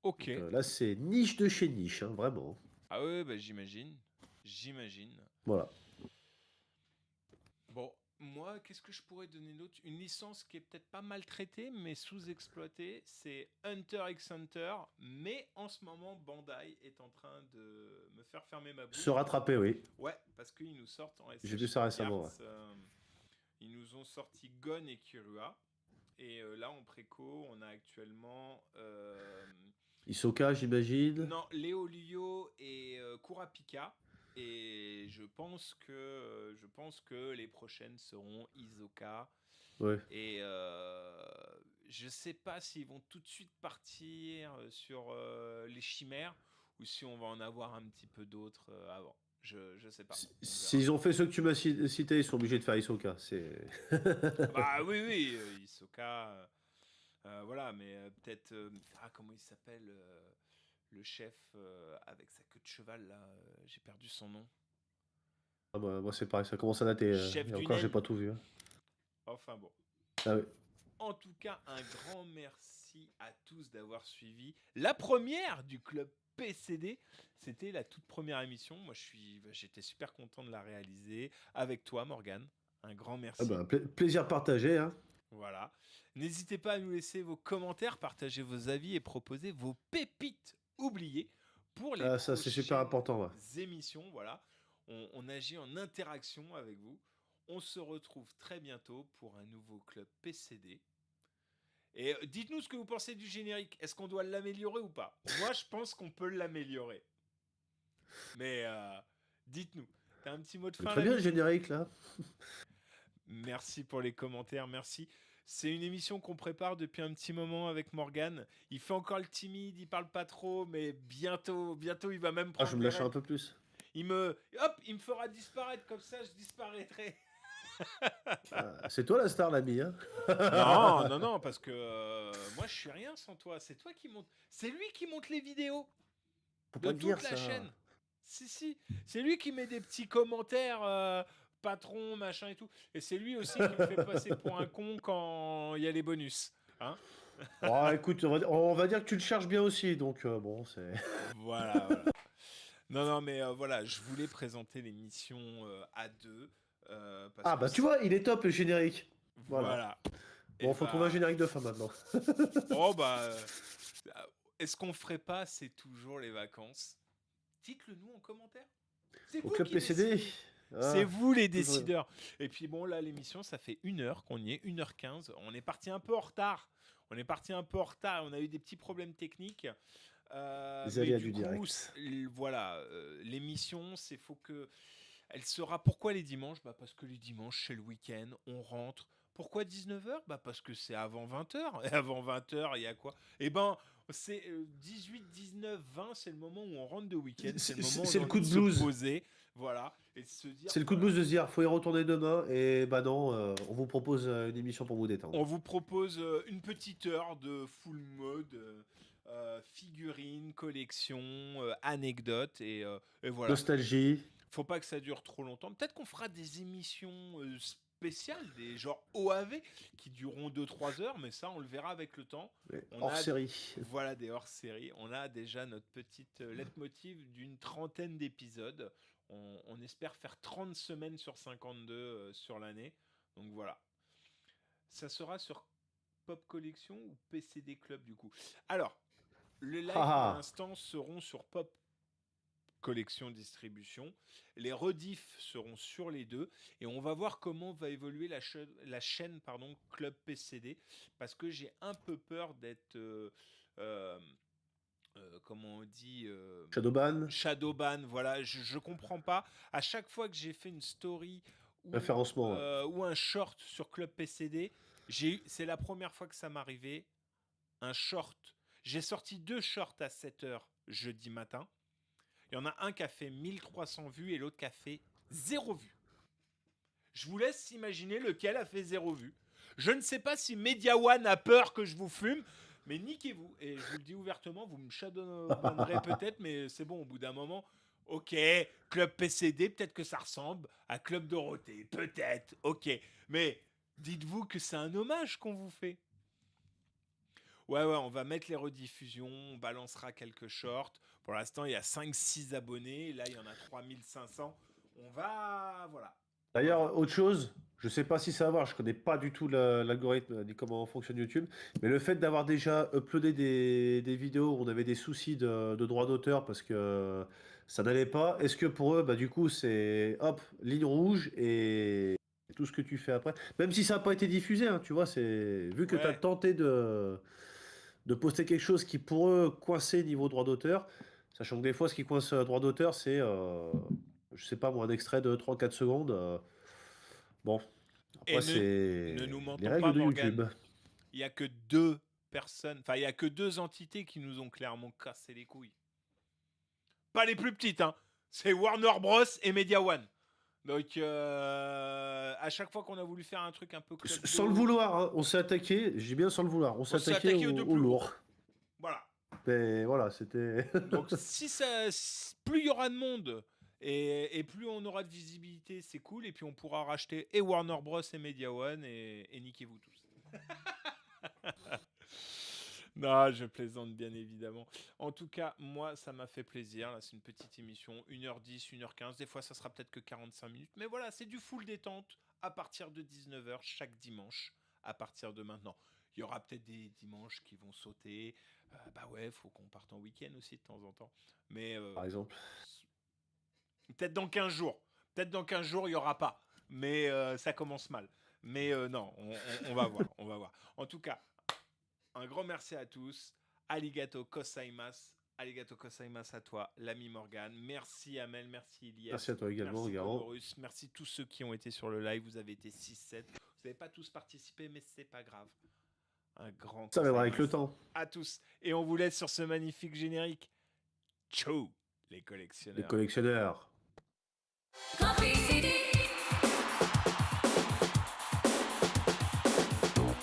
Ok. Donc, là, c'est niche de chez niche, hein, vraiment. Ah ouais, j'imagine. J'imagine. Voilà. Bon, moi, qu'est-ce que je pourrais donner d'autre? Une licence qui est peut-être pas maltraitée, mais sous-exploitée, c'est Hunter x Hunter. Mais en ce moment, Bandai est en train de me faire fermer ma Se bouche. rattraper, oui. Ouais, parce qu'ils nous sortent en J'ai SH vu ça récemment. Figuarts. Ils nous ont sorti Gon et Kirua. Et là, en préco, on a actuellement Hisoka, j'imagine. non, Léo Lio et Kurapika. Et je pense que les prochaines seront Isoka. Ouais. Et je sais pas s'ils vont tout de suite partir sur les chimères ou si on va en avoir un petit peu d'autres avant. Je sais pas. On verra. S'ils ont fait ceux que tu m'as cités, ils sont obligés de faire Hisoka. C'est... Bah oui, oui, Hisoka. Voilà, mais peut-être. Comment il s'appelle le chef avec sa queue de cheval là j'ai perdu son nom. Ah bah, moi, c'est pareil, ça commence à dater. Chef Et du encore, j'ai Nen. pas tout vu. Hein. Enfin bon. Ah oui. En tout cas, un grand merci à tous d'avoir suivi la première du club PCD. C'était la toute première émission. Moi, j'étais super content de la réaliser avec toi, Morgane. Un grand Ah merci. bah, plaisir partagé. Hein. Voilà. N'hésitez pas à nous laisser vos commentaires, partager vos avis et proposer vos pépites oubliées pour les Ah, ça, c'est super prochaines important. Ouais. émissions. Voilà. On agit en interaction avec vous. On se retrouve très bientôt pour un nouveau club PCD. Et dites-nous ce que vous pensez du générique. Est-ce qu'on doit l'améliorer ou pas? Moi, je pense qu'on peut l'améliorer. Mais dites-nous. T'as un petit mot de fin? Très bien le générique là. Merci pour les commentaires, merci. C'est une émission qu'on prépare depuis un petit moment avec Morgane. Il fait encore le timide, il parle pas trop, mais bientôt il va même Ah, prendre je me les lâche un rênes. peu plus. Il me fera disparaître, comme ça je disparaîtrai. Ah, c'est toi la star, l'ami. Hein. Non, parce que moi je suis rien sans toi. C'est toi qui monte. C'est lui qui monte les vidéos Faut de pas toute dire la ça. chaîne. Si, c'est lui qui met des petits commentaires, patron, machin et tout. Et c'est lui aussi qui me fait passer pour un con quand il y a les bonus. Hein? Oh, écoute, on va dire que tu le cherches bien aussi, donc bon, c'est... Voilà. Non, mais voilà, je voulais présenter l'émission à deux. Parce Ah que bah tu vois, il est top le générique. Voilà. Voilà. Bon, Et faut trouver un générique de fin maintenant. Oh bah. Est-ce qu'on ferait pas C'est toujours les vacances? Dites-le nous en commentaire. C'est Au vous club qui PCD. décidez. Ah, C'est vous les toujours- décideurs. Et puis bon, là, l'émission, ça fait 1 heure qu'on y est, 1h15. On est parti un peu en retard. On a eu des petits problèmes techniques. Les Mais aléas du du coup, direct. voilà, l'émission, elle sera pourquoi les dimanches? Bah parce que les dimanches, c'est le week-end, on rentre. Pourquoi 19h? Bah parce que c'est avant 20h. Et avant 20h, il y a quoi? Eh ben, c'est 18, 19, 20, c'est le moment où on rentre de week-end. C'est le moment où C'est on le a coup envie de se blues. poser. Voilà. Et de se dire, C'est le coup de voilà, blues de se dire, faut y retourner demain, et bah non, on vous propose une émission pour vous détendre. on vous propose une petite heure de full mode, figurines, collection, anecdotes. Et voilà. Nostalgie. Faut pas que ça dure trop longtemps. Peut-être qu'on fera des émissions spéciales, des genres OAV, qui dureront 2-3 heures, mais ça, on le verra avec le temps. On Hors a, série. voilà, des hors-séries. On a déjà notre petite leitmotiv d'une trentaine d'épisodes. On espère faire 30 semaines sur 52 sur l'année. Donc voilà. Ça sera sur Pop Collection ou PCD Club du coup. Alors, les lives pour Ah, l'instant seront sur Pop Collection Distribution. Les rediffs seront sur les deux et on va voir comment va évoluer la chaîne Club PCD parce que j'ai un peu peur d'être comment on dit Shadowban. Shadowban. Voilà, je comprends pas. À chaque fois que j'ai fait une story Référencement. Ouais. ou un short sur Club PCD, c'est la première fois que ça m'arrivait. Un short. J'ai sorti 2 shorts à 7h jeudi matin. Il y en a un qui a fait 1300 vues et l'autre qui a fait 0 vues. Je vous laisse imaginer lequel a fait 0 vues. Je ne sais pas si Media One a peur que je vous fume, mais niquez-vous. Et je vous le dis ouvertement, vous me shadowbannerez peut-être, mais c'est bon, au bout d'un moment, ok, Club PCD, peut-être que ça ressemble à Club Dorothée, peut-être, ok. Mais dites-vous que c'est un hommage qu'on vous fait. Ouais, on va mettre les rediffusions, on balancera quelques shorts. Pour l'instant, il y a 5-6 abonnés. Là, il y en a 3500. On va... Voilà. D'ailleurs, autre chose, je sais pas si ça va voir, je connais pas du tout l'algorithme ni comment fonctionne YouTube, mais le fait d'avoir déjà uploadé des vidéos où on avait des soucis de droit d'auteur parce que ça n'allait pas, est-ce que pour eux, bah du coup, c'est hop, ligne rouge et tout ce que tu fais après, même si ça n'a pas été diffusé, hein, tu vois, c'est vu que tu as Ouais. tenté de poster quelque chose qui pour eux coincé niveau droit d'auteur, sachant que des fois, ce qui coince droit d'auteur, c'est je sais pas moi, un extrait de 3-4 secondes. Bon, Et après, c'est ne nous les mentons règles pas, de YouTube. Morgane. Il n'y a que 2 personnes, enfin, il n'y a que 2 entités qui nous ont clairement cassé les couilles. Pas les plus petites, hein. C'est Warner Bros et Media One. Donc, à chaque fois qu'on a voulu faire un truc un peu club Sans le d'eau, vouloir, hein, on s'est attaqué, j'ai bien sans le vouloir, on s'est s'est attaqué attaqué aux deux au plus lourd. voilà. Mais voilà, c'était. Donc, plus il y aura de monde et plus on aura de visibilité, c'est cool. Et puis, on pourra racheter et Warner Bros et Media One et niquez-vous tous. Non, je plaisante bien évidemment. En tout cas, moi, ça m'a fait plaisir. Là, c'est une petite émission, 1h10, 1h15. Des fois, ça sera peut-être que 45 minutes. Mais voilà, c'est du full détente à partir de 19h chaque dimanche à partir de maintenant. Il y aura peut-être des dimanches qui vont sauter. Bah ouais, faut qu'on parte en week-end aussi de temps en temps. Mais Par exemple. peut-être dans 15 jours. Peut-être dans 15 jours, il n'y aura pas. Mais ça commence mal. Mais non, on va voir. On va voir. En tout cas, un grand merci à tous. Arigato gozaimasu. Arigato gozaimasu à toi, l'ami Morgan. Merci Amel, merci Ilias. Merci à toi également, Merci Garo. Comorus. Merci tous ceux qui ont été sur le live. Vous avez été 6-7. Vous n'avez pas tous participé, mais c'est pas grave. Un grand Ça viendra avec le gozaimasu temps. à tous. Et on vous laisse sur ce magnifique générique. Ciao, les collectionneurs. Les collectionneurs.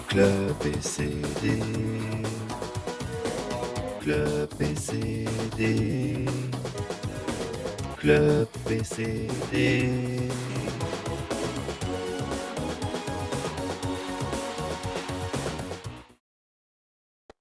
Club PCD. Club PCD. Club PCD.